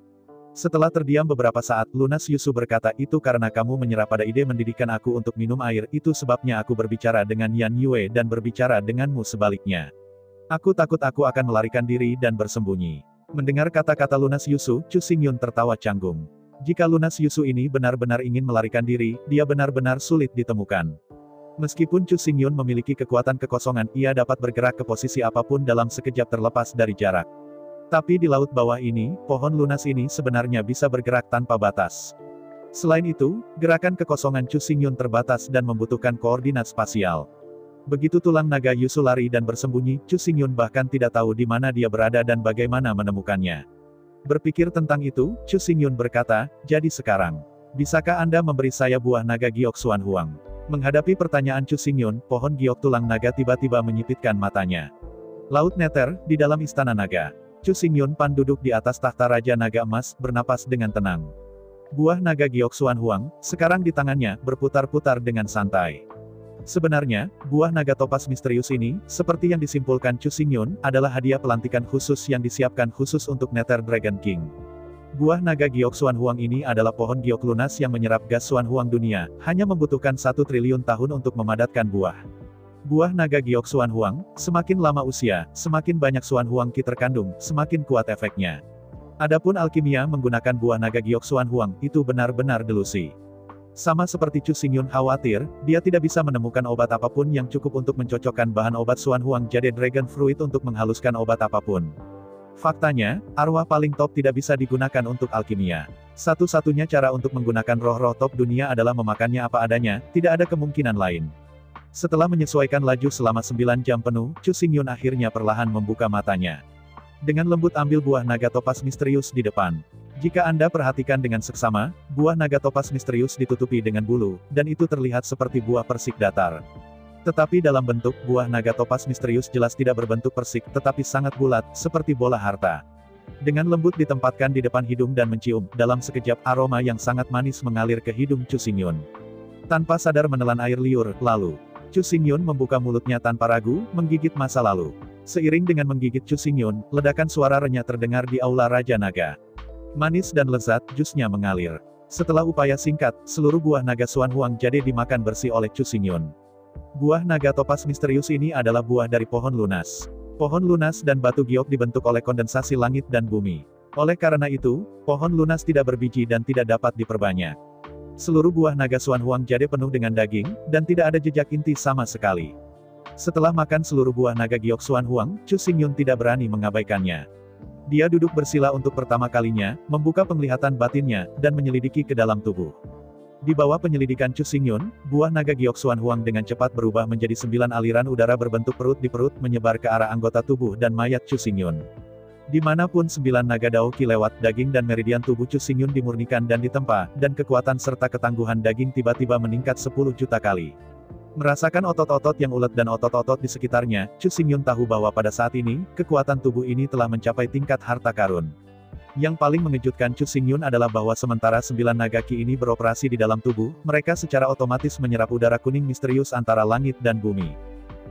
Setelah terdiam beberapa saat, lunas Yusu berkata, itu karena kamu menyerah pada ide mendidihkan aku untuk minum air, itu sebabnya aku berbicara dengan Yan Yue dan berbicara denganmu sebaliknya. Aku takut aku akan melarikan diri dan bersembunyi. Mendengar kata-kata lunas Yusu, Chu Xingyun tertawa canggung. Jika lunas Yusu ini benar-benar ingin melarikan diri, dia benar-benar sulit ditemukan. Meskipun Chu Xingyun memiliki kekuatan kekosongan, ia dapat bergerak ke posisi apapun dalam sekejap terlepas dari jarak. Tapi di laut bawah ini, pohon lunas ini sebenarnya bisa bergerak tanpa batas. Selain itu, gerakan kekosongan Chu Xingyun terbatas dan membutuhkan koordinat spasial. Begitu tulang naga Yusu lari dan bersembunyi, Chu Xingyun bahkan tidak tahu di mana dia berada dan bagaimana menemukannya. Berpikir tentang itu, Chu Xingyun berkata, jadi sekarang, bisakah Anda memberi saya buah naga giok Xuan Huang? Menghadapi pertanyaan Chu Xingyun, pohon giok tulang naga tiba-tiba menyipitkan matanya. Laut Nether, di dalam istana naga. Chu Xingyun Pan duduk di atas tahta Raja Naga Emas, bernapas dengan tenang. Buah naga giok Xuan Huang, sekarang di tangannya, berputar-putar dengan santai. Sebenarnya, buah naga topas misterius ini, seperti yang disimpulkan Chu Xingyun, adalah hadiah pelantikan khusus yang disiapkan khusus untuk Nether Dragon King. Buah naga giok Xuan Huang ini adalah pohon giok lunas yang menyerap gas Xuan Huang dunia, hanya membutuhkan 1 triliun tahun untuk memadatkan buah. Buah naga giok Xuan Huang, semakin lama usia, semakin banyak Xuan Huang Qi terkandung, semakin kuat efeknya. Adapun alkimia menggunakan buah naga giok Xuan Huang, itu benar-benar delusi. Sama seperti Chu Xingyun khawatir, dia tidak bisa menemukan obat apapun yang cukup untuk mencocokkan bahan obat Xuan Huang Jade Dragon Fruit untuk menghaluskan obat apapun. Faktanya, arwah paling top tidak bisa digunakan untuk alkimia. Satu-satunya cara untuk menggunakan roh-roh top dunia adalah memakannya apa adanya, tidak ada kemungkinan lain. Setelah menyesuaikan laju selama 9 jam penuh, Chu Xingyun akhirnya perlahan membuka matanya. Dengan lembut ambil buah naga topas misterius di depan. Jika Anda perhatikan dengan seksama, buah naga topas misterius ditutupi dengan bulu, dan itu terlihat seperti buah persik datar. Tetapi dalam bentuk, buah naga topas misterius jelas tidak berbentuk persik, tetapi sangat bulat, seperti bola harta. Dengan lembut ditempatkan di depan hidung dan mencium, dalam sekejap aroma yang sangat manis mengalir ke hidung Chu Xingyun. Tanpa sadar menelan air liur, lalu Chu Xingyun membuka mulutnya tanpa ragu, menggigit masa lalu. Seiring dengan menggigit Chu Xingyun, ledakan suara renyah terdengar di aula Raja Naga. Manis dan lezat, jusnya mengalir. Setelah upaya singkat, seluruh buah naga Xuan Huang Jade dimakan bersih oleh Chu Xingyun. Buah naga topas misterius ini adalah buah dari pohon lunas. Pohon lunas dan batu giok dibentuk oleh kondensasi langit dan bumi. Oleh karena itu, pohon lunas tidak berbiji dan tidak dapat diperbanyak. Seluruh buah naga Xuan Huang Jade penuh dengan daging, dan tidak ada jejak inti sama sekali. Setelah makan seluruh buah naga giok Xuan Huang, Chu Xingyun tidak berani mengabaikannya. Dia duduk bersila untuk pertama kalinya, membuka penglihatan batinnya, dan menyelidiki ke dalam tubuh. Di bawah penyelidikan Chu Xingyun, buah naga giok Xuan Huang dengan cepat berubah menjadi 9 aliran udara berbentuk perut di perut menyebar ke arah anggota tubuh dan mayat Chu Xingyun. Dimanapun 9 naga Dao Qi lewat, daging dan meridian tubuh Chu Xingyun dimurnikan dan ditempa, dan kekuatan serta ketangguhan daging tiba-tiba meningkat 10 juta kali. Merasakan otot-otot yang ulet dan otot-otot di sekitarnya, Chu Xingyun tahu bahwa pada saat ini, kekuatan tubuh ini telah mencapai tingkat harta karun. Yang paling mengejutkan Chu Xingyun adalah bahwa sementara 9 naga Qi ini beroperasi di dalam tubuh, mereka secara otomatis menyerap udara kuning misterius antara langit dan bumi.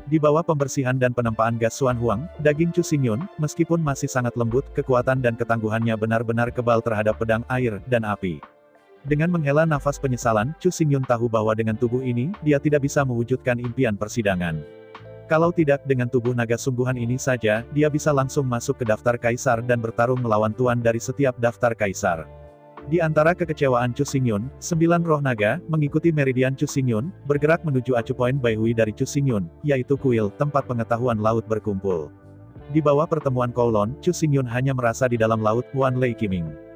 Di bawah pembersihan dan penempaan gas Xuan Huang, daging Chu Xingyun, meskipun masih sangat lembut, kekuatan dan ketangguhannya benar-benar kebal terhadap pedang, air, dan api. Dengan menghela nafas penyesalan, Chu Xingyun tahu bahwa dengan tubuh ini, dia tidak bisa mewujudkan impian persidangan. Kalau tidak dengan tubuh naga sungguhan ini saja, dia bisa langsung masuk ke daftar kaisar dan bertarung melawan tuan dari setiap daftar kaisar. Di antara kekecewaan Chu Xingyun, 9 roh naga, mengikuti meridian Chu Xingyun, bergerak menuju acu poin Baihui dari Chu Xingyun, yaitu kuil, tempat pengetahuan laut berkumpul. Di bawah pertemuan Kowloon, Chu Xingyun hanya merasa di dalam laut, Wan Lei Qiming.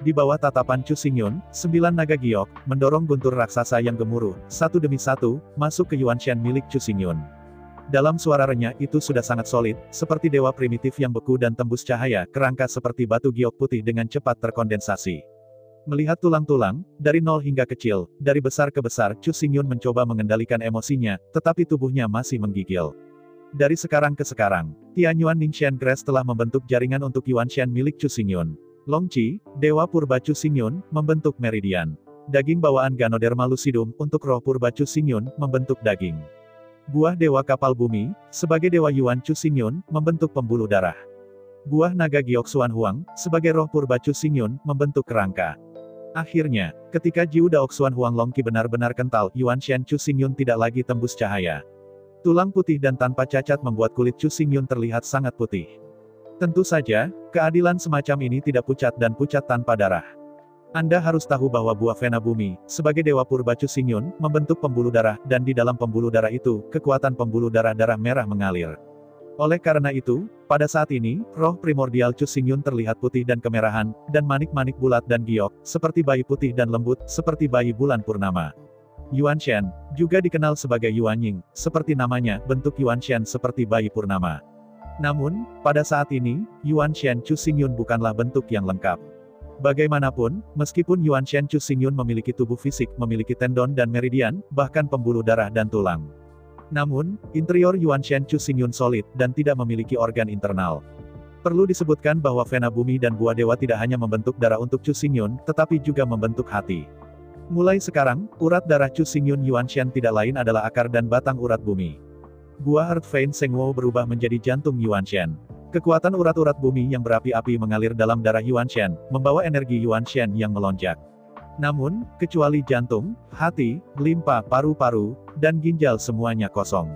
Di bawah tatapan Chu Xingyun, 9 naga giok, mendorong guntur raksasa yang gemuruh, satu demi satu, masuk ke Yuanshan milik Chu Xingyun. Dalam suara renyah itu sudah sangat solid, seperti dewa primitif yang beku dan tembus cahaya, kerangka seperti batu giok putih dengan cepat terkondensasi. Melihat tulang-tulang, dari nol hingga kecil, dari besar ke besar, Chu Xingyun mencoba mengendalikan emosinya, tetapi tubuhnya masih menggigil. Dari sekarang ke sekarang, Tianyuan Ningxian Grass telah membentuk jaringan untuk Yuanshan milik Chu Xingyun. Longqi, Dewa Purba Chu Xingyun, membentuk meridian. Daging bawaan Ganoderma lucidum, untuk roh Purba Chu Xingyun, membentuk daging. Buah Dewa Kapal Bumi, sebagai Dewa Yuan Chu Xingyun, membentuk pembuluh darah. Buah Naga Giok Xuan Huang, sebagai roh Purba Chu Xingyun, membentuk kerangka. Akhirnya, ketika Jiu Daok Xuan Huang Longqi benar-benar kental, Yuanshan Chu Xingyun tidak lagi tembus cahaya. Tulang putih dan tanpa cacat membuat kulit Chu Xingyun terlihat sangat putih. Tentu saja, keadilan semacam ini tidak pucat dan pucat tanpa darah. Anda harus tahu bahwa buah Vena Bumi, sebagai Dewa Purba Chu Xingyun, membentuk pembuluh darah, dan di dalam pembuluh darah itu, kekuatan pembuluh darah merah mengalir. Oleh karena itu, pada saat ini, roh primordial Chu Xingyun terlihat putih dan kemerahan, dan manik-manik bulat dan giok, seperti bayi putih dan lembut, seperti bayi bulan purnama. Yuanshan, juga dikenal sebagai Yuanying, seperti namanya, bentuk Yuanshan seperti bayi purnama. Namun, pada saat ini, Yuanshan Chu Xingyun bukanlah bentuk yang lengkap. Bagaimanapun, meskipun Yuanshan Chu Xingyun memiliki tubuh fisik, memiliki tendon dan meridian, bahkan pembuluh darah dan tulang. Namun, interior Yuanshan Chu Xingyun solid, dan tidak memiliki organ internal. Perlu disebutkan bahwa Vena Bumi dan Buah Dewa tidak hanya membentuk darah untuk Chu Xingyun, tetapi juga membentuk hati. Mulai sekarang, urat darah Chu Xingyun Yuanshan tidak lain adalah akar dan batang urat bumi. Buah Earth Vein Sengwo berubah menjadi jantung Yuanshan. Kekuatan urat-urat bumi yang berapi-api mengalir dalam darah Yuanshan, membawa energi Yuanshan yang melonjak. Namun, kecuali jantung, hati, limpa, paru-paru, dan ginjal semuanya kosong.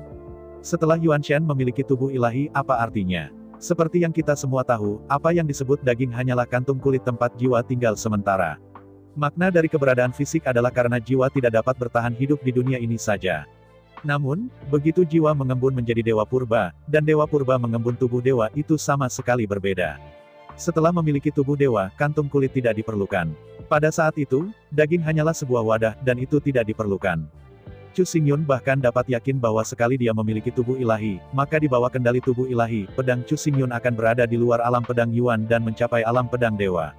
Setelah Yuanshan memiliki tubuh ilahi, apa artinya? Seperti yang kita semua tahu, apa yang disebut daging hanyalah kantung kulit tempat jiwa tinggal sementara. Makna dari keberadaan fisik adalah karena jiwa tidak dapat bertahan hidup di dunia ini saja. Namun, begitu jiwa mengembun menjadi Dewa Purba, dan Dewa Purba mengembun tubuh dewa, itu sama sekali berbeda. Setelah memiliki tubuh dewa, kantung kulit tidak diperlukan. Pada saat itu, daging hanyalah sebuah wadah, dan itu tidak diperlukan. Chu Xingyun bahkan dapat yakin bahwa sekali dia memiliki tubuh ilahi, maka di bawah kendali tubuh ilahi, pedang Chu Xingyun akan berada di luar alam pedang Yuan dan mencapai alam pedang dewa.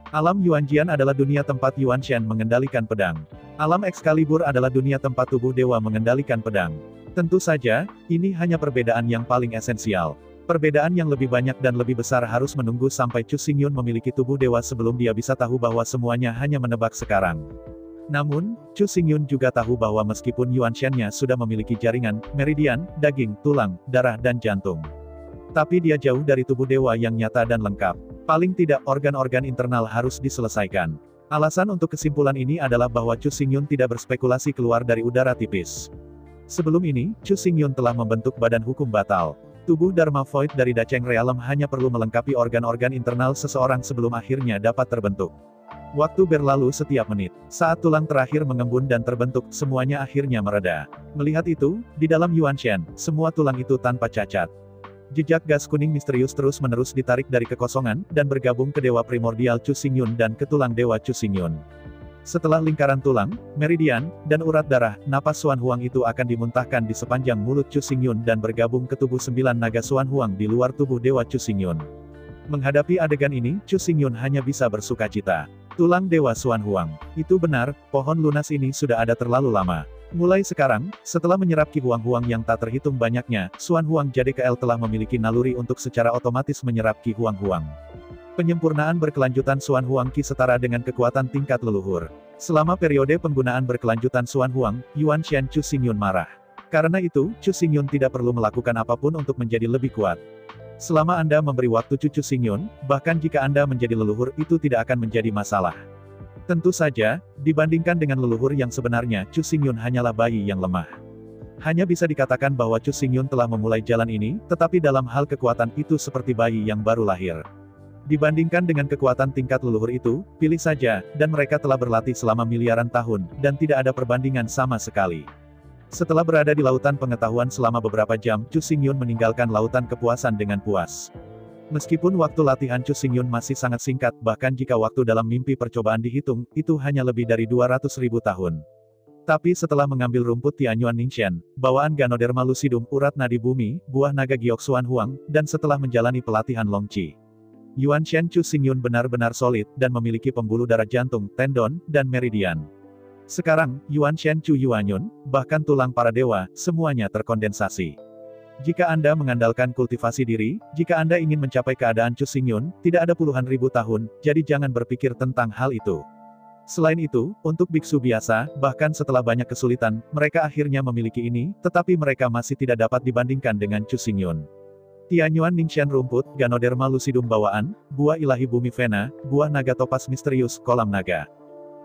Alam Yuanjian adalah dunia tempat Yuanshan mengendalikan pedang. Alam Excalibur adalah dunia tempat tubuh dewa mengendalikan pedang. Tentu saja, ini hanya perbedaan yang paling esensial. Perbedaan yang lebih banyak dan lebih besar harus menunggu sampai Chu Xingyun memiliki tubuh dewa sebelum dia bisa tahu bahwa semuanya hanya menebak sekarang. Namun, Chu Xingyun juga tahu bahwa meskipun Yuanshan-nya sudah memiliki jaringan, meridian, daging, tulang, darah dan jantung. Tapi dia jauh dari tubuh dewa yang nyata dan lengkap. Paling tidak organ-organ internal harus diselesaikan. Alasan untuk kesimpulan ini adalah bahwa Chu Xingyun tidak berspekulasi keluar dari udara tipis. Sebelum ini, Chu Xingyun telah membentuk badan hukum batal. Tubuh Dharma Void dari Dacheng Realm hanya perlu melengkapi organ-organ internal seseorang sebelum akhirnya dapat terbentuk. Waktu berlalu setiap menit. Saat tulang terakhir mengembun dan terbentuk, semuanya akhirnya mereda. Melihat itu, di dalam Yuanshan, semua tulang itu tanpa cacat. Jejak gas kuning misterius terus-menerus ditarik dari kekosongan, dan bergabung ke Dewa Primordial Chu Xingyun dan ke tulang Dewa Chu Xingyun. Setelah lingkaran tulang, meridian, dan urat darah, napas Xuan Huang itu akan dimuntahkan di sepanjang mulut Chu Xingyun dan bergabung ke tubuh 9 naga Xuan Huang di luar tubuh Dewa Chu Xingyun. Menghadapi adegan ini, Chu Xingyun hanya bisa bersukacita. Tulang Dewa Xuan Huang. Itu benar, pohon lunas ini sudah ada terlalu lama. Mulai sekarang, setelah menyerap Ki Huang-Huang yang tak terhitung banyaknya, Xuan Huang JDKL telah memiliki naluri untuk secara otomatis menyerap Ki Huang-Huang. Penyempurnaan berkelanjutan Xuan Huang Ki setara dengan kekuatan tingkat leluhur. Selama periode penggunaan berkelanjutan Xuan Huang, Yuanshan Chu Xingyun marah. Karena itu, Chu Xingyun tidak perlu melakukan apapun untuk menjadi lebih kuat. Selama Anda memberi waktu Chu Xingyun, bahkan jika Anda menjadi leluhur, itu tidak akan menjadi masalah. Tentu saja, dibandingkan dengan leluhur yang sebenarnya, Chu Xingyun hanyalah bayi yang lemah. Hanya bisa dikatakan bahwa Chu Xingyun telah memulai jalan ini, tetapi dalam hal kekuatan itu seperti bayi yang baru lahir. Dibandingkan dengan kekuatan tingkat leluhur itu, pilih saja, dan mereka telah berlatih selama miliaran tahun, dan tidak ada perbandingan sama sekali. Setelah berada di lautan pengetahuan selama beberapa jam, Chu Xingyun meninggalkan lautan kepuasan dengan puas. Meskipun waktu latihan Chu Xingyun masih sangat singkat, bahkan jika waktu dalam mimpi percobaan dihitung, itu hanya lebih dari 200.000 tahun. Tapi setelah mengambil rumput Tianyuan Ningxian, bawaan Ganoderma lucidum, urat nadi bumi, buah naga giok Xuan Huang, dan setelah menjalani pelatihan Long Qi, Yuanshan Chu Xingyun benar-benar solid, dan memiliki pembuluh darah jantung, tendon, dan meridian. Sekarang, Yuanshan Chu Yuanyun, bahkan tulang para dewa, semuanya terkondensasi. Jika Anda mengandalkan kultivasi diri, jika Anda ingin mencapai keadaan Chu Xingyun, tidak ada puluhan ribu tahun, jadi jangan berpikir tentang hal itu. Selain itu, untuk biksu biasa, bahkan setelah banyak kesulitan, mereka akhirnya memiliki ini, tetapi mereka masih tidak dapat dibandingkan dengan Chu Xingyun. Tianyuan Ningxian rumput, Ganoderma lucidum bawaan, buah ilahi bumi Vena, buah naga topas misterius, kolam naga.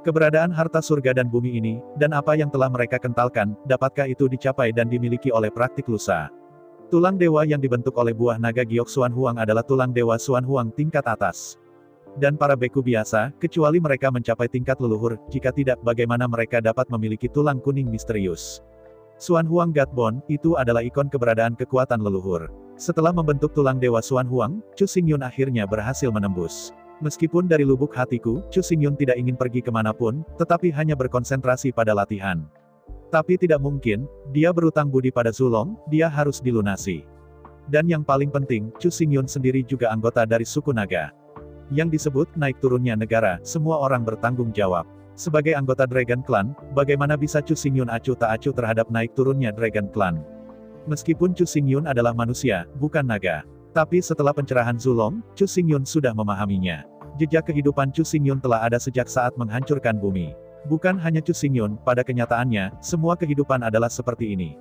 Keberadaan harta surga dan bumi ini, dan apa yang telah mereka kentalkan, dapatkah itu dicapai dan dimiliki oleh praktik lusa? Tulang dewa yang dibentuk oleh buah naga giok Xuan Huang adalah tulang dewa Xuan Huang tingkat atas. Dan para beku biasa, kecuali mereka mencapai tingkat leluhur, jika tidak, bagaimana mereka dapat memiliki tulang kuning misterius? Xuan Huang Godbone, itu adalah ikon keberadaan kekuatan leluhur. Setelah membentuk tulang dewa Xuan Huang, Chu Xingyun akhirnya berhasil menembus. Meskipun dari lubuk hatiku, Chu Xingyun tidak ingin pergi kemanapun, tetapi hanya berkonsentrasi pada latihan. Tapi tidak mungkin, dia berutang budi pada Zulong, dia harus dilunasi. Dan yang paling penting, Chu Xingyun sendiri juga anggota dari suku naga. Yang disebut naik turunnya negara, semua orang bertanggung jawab. Sebagai anggota Dragon Clan, bagaimana bisa Chu Xingyun acuh tak acuh terhadap naik turunnya Dragon Clan? Meskipun Chu Xingyun adalah manusia, bukan naga. Tapi setelah pencerahan Zulong, Chu Xingyun sudah memahaminya. Jejak kehidupan Chu Xingyun telah ada sejak saat menghancurkan bumi. Bukan hanya Chu Xingyun, pada kenyataannya, semua kehidupan adalah seperti ini.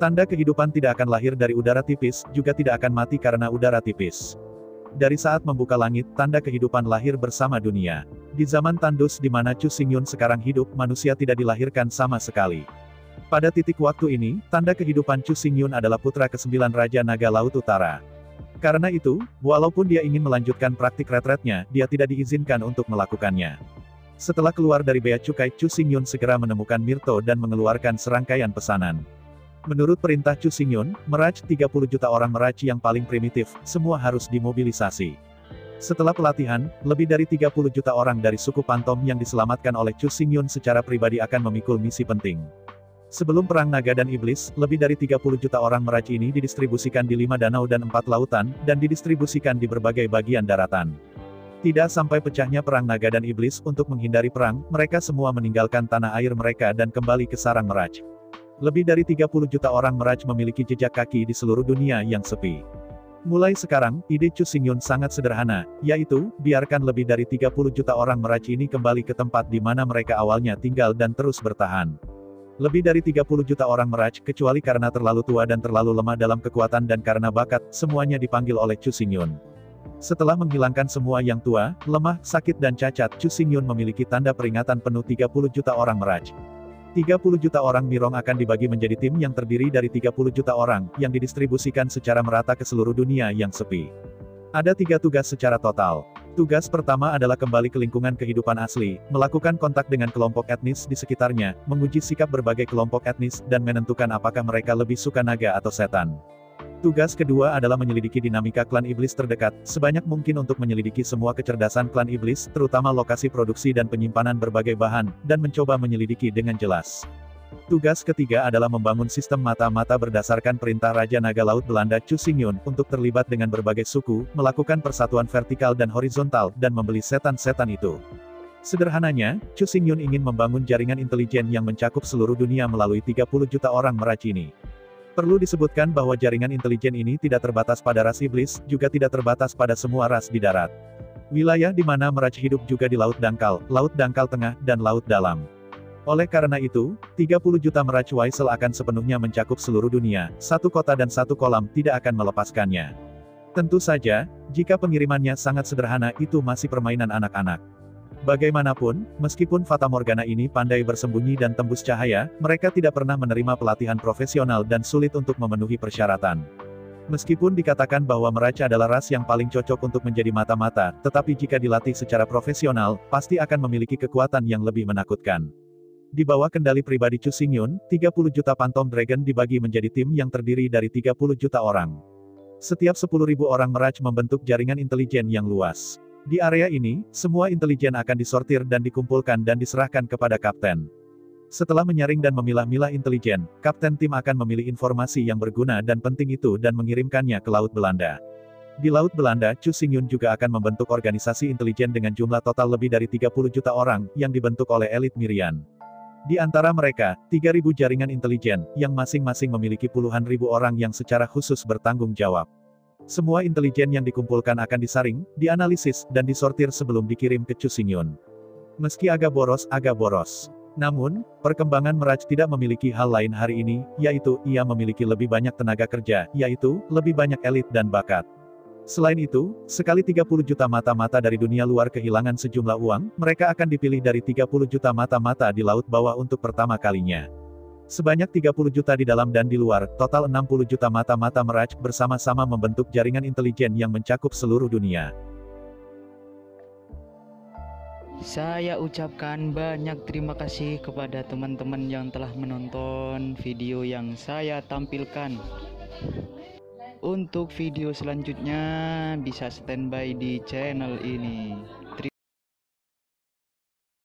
Tanda kehidupan tidak akan lahir dari udara tipis, juga tidak akan mati karena udara tipis. Dari saat membuka langit, tanda kehidupan lahir bersama dunia. Di zaman tandus di mana Chu Xingyun sekarang hidup, manusia tidak dilahirkan sama sekali. Pada titik waktu ini, tanda kehidupan Chu Xingyun adalah putra ke-9 Raja Naga Laut Utara. Karena itu, walaupun dia ingin melanjutkan praktik retretnya, dia tidak diizinkan untuk melakukannya. Setelah keluar dari bea cukai, Chu Xingyun segera menemukan Mirto dan mengeluarkan serangkaian pesanan. Menurut perintah Chu Xingyun, meraj 30 juta orang meraj yang paling primitif, semua harus dimobilisasi. Setelah pelatihan, lebih dari 30 juta orang dari suku Pantom yang diselamatkan oleh Chu Xingyun secara pribadi akan memikul misi penting. Sebelum Perang Naga dan Iblis, lebih dari 30 juta orang meraj ini didistribusikan di 5 danau dan 4 lautan, dan didistribusikan di berbagai bagian daratan. Tidak sampai pecahnya Perang Naga dan Iblis, untuk menghindari perang, mereka semua meninggalkan tanah air mereka dan kembali ke sarang meraj. Lebih dari 30 juta orang meraj memiliki jejak kaki di seluruh dunia yang sepi. Mulai sekarang, ide Chu Xingyun sangat sederhana, yaitu, biarkan lebih dari 30 juta orang meraj ini kembali ke tempat di mana mereka awalnya tinggal dan terus bertahan. Lebih dari 30 juta orang meraj, kecuali karena terlalu tua dan terlalu lemah dalam kekuatan dan karena bakat, semuanya dipanggil oleh Chu Xingyun. Setelah menghilangkan semua yang tua, lemah, sakit dan cacat, Chu Xingyun memiliki tanda peringatan penuh 30 juta orang meraj. 30 juta orang Mirong akan dibagi menjadi tim yang terdiri dari 30 juta orang, yang didistribusikan secara merata ke seluruh dunia yang sepi. Ada 3 tugas secara total. Tugas pertama adalah kembali ke lingkungan kehidupan asli, melakukan kontak dengan kelompok etnis di sekitarnya, menguji sikap berbagai kelompok etnis, dan menentukan apakah mereka lebih suka naga atau setan. Tugas kedua adalah menyelidiki dinamika klan iblis terdekat, sebanyak mungkin untuk menyelidiki semua kecerdasan klan iblis, terutama lokasi produksi dan penyimpanan berbagai bahan, dan mencoba menyelidiki dengan jelas. Tugas ketiga adalah membangun sistem mata-mata berdasarkan perintah Raja Naga Laut Belanda Chu Xingyun, untuk terlibat dengan berbagai suku, melakukan persatuan vertikal dan horizontal, dan membeli setan-setan itu. Sederhananya, Chu Xingyun ingin membangun jaringan intelijen yang mencakup seluruh dunia melalui 30 juta orang meraj ini. Perlu disebutkan bahwa jaringan intelijen ini tidak terbatas pada ras iblis, juga tidak terbatas pada semua ras di darat. Wilayah di mana meraj hidup juga di Laut Dangkal Tengah, dan Laut Dalam. Oleh karena itu, 30 juta meraj Waisel akan sepenuhnya mencakup seluruh dunia, satu kota dan satu kolam tidak akan melepaskannya. Tentu saja, jika pengirimannya sangat sederhana, itu masih permainan anak-anak. Bagaimanapun, meskipun Fata Morgana ini pandai bersembunyi dan tembus cahaya, mereka tidak pernah menerima pelatihan profesional dan sulit untuk memenuhi persyaratan. Meskipun dikatakan bahwa meraj adalah ras yang paling cocok untuk menjadi mata-mata, tetapi jika dilatih secara profesional, pasti akan memiliki kekuatan yang lebih menakutkan. Di bawah kendali pribadi Chu Xingyun, 30 juta Phantom Dragon dibagi menjadi tim yang terdiri dari 30 juta orang. Setiap 10.000 orang meraj membentuk jaringan intelijen yang luas. Di area ini, semua intelijen akan disortir dan dikumpulkan dan diserahkan kepada kapten. Setelah menyaring dan memilah-milah intelijen, kapten tim akan memilih informasi yang berguna dan penting itu dan mengirimkannya ke Laut Belanda. Di Laut Belanda, Chu Xingyun juga akan membentuk organisasi intelijen dengan jumlah total lebih dari 30 juta orang, yang dibentuk oleh elit Mirian. Di antara mereka, 3.000 jaringan intelijen, yang masing-masing memiliki puluhan ribu orang yang secara khusus bertanggung jawab. Semua intelijen yang dikumpulkan akan disaring, dianalisis, dan disortir sebelum dikirim ke Chu Xingyun. Meski agak boros. Namun, perkembangan meraj tidak memiliki hal lain hari ini, yaitu, ia memiliki lebih banyak tenaga kerja, yaitu, lebih banyak elit dan bakat. Selain itu, sekali 30 juta mata-mata dari dunia luar kehilangan sejumlah uang, mereka akan dipilih dari 30 juta mata-mata di laut bawah untuk pertama kalinya. Sebanyak 30 juta di dalam dan di luar, total 60 juta mata-mata meraj, bersama-sama membentuk jaringan intelijen yang mencakup seluruh dunia. Saya ucapkan banyak terima kasih kepada teman-teman yang telah menonton video yang saya tampilkan. Untuk video selanjutnya, bisa standby di channel ini.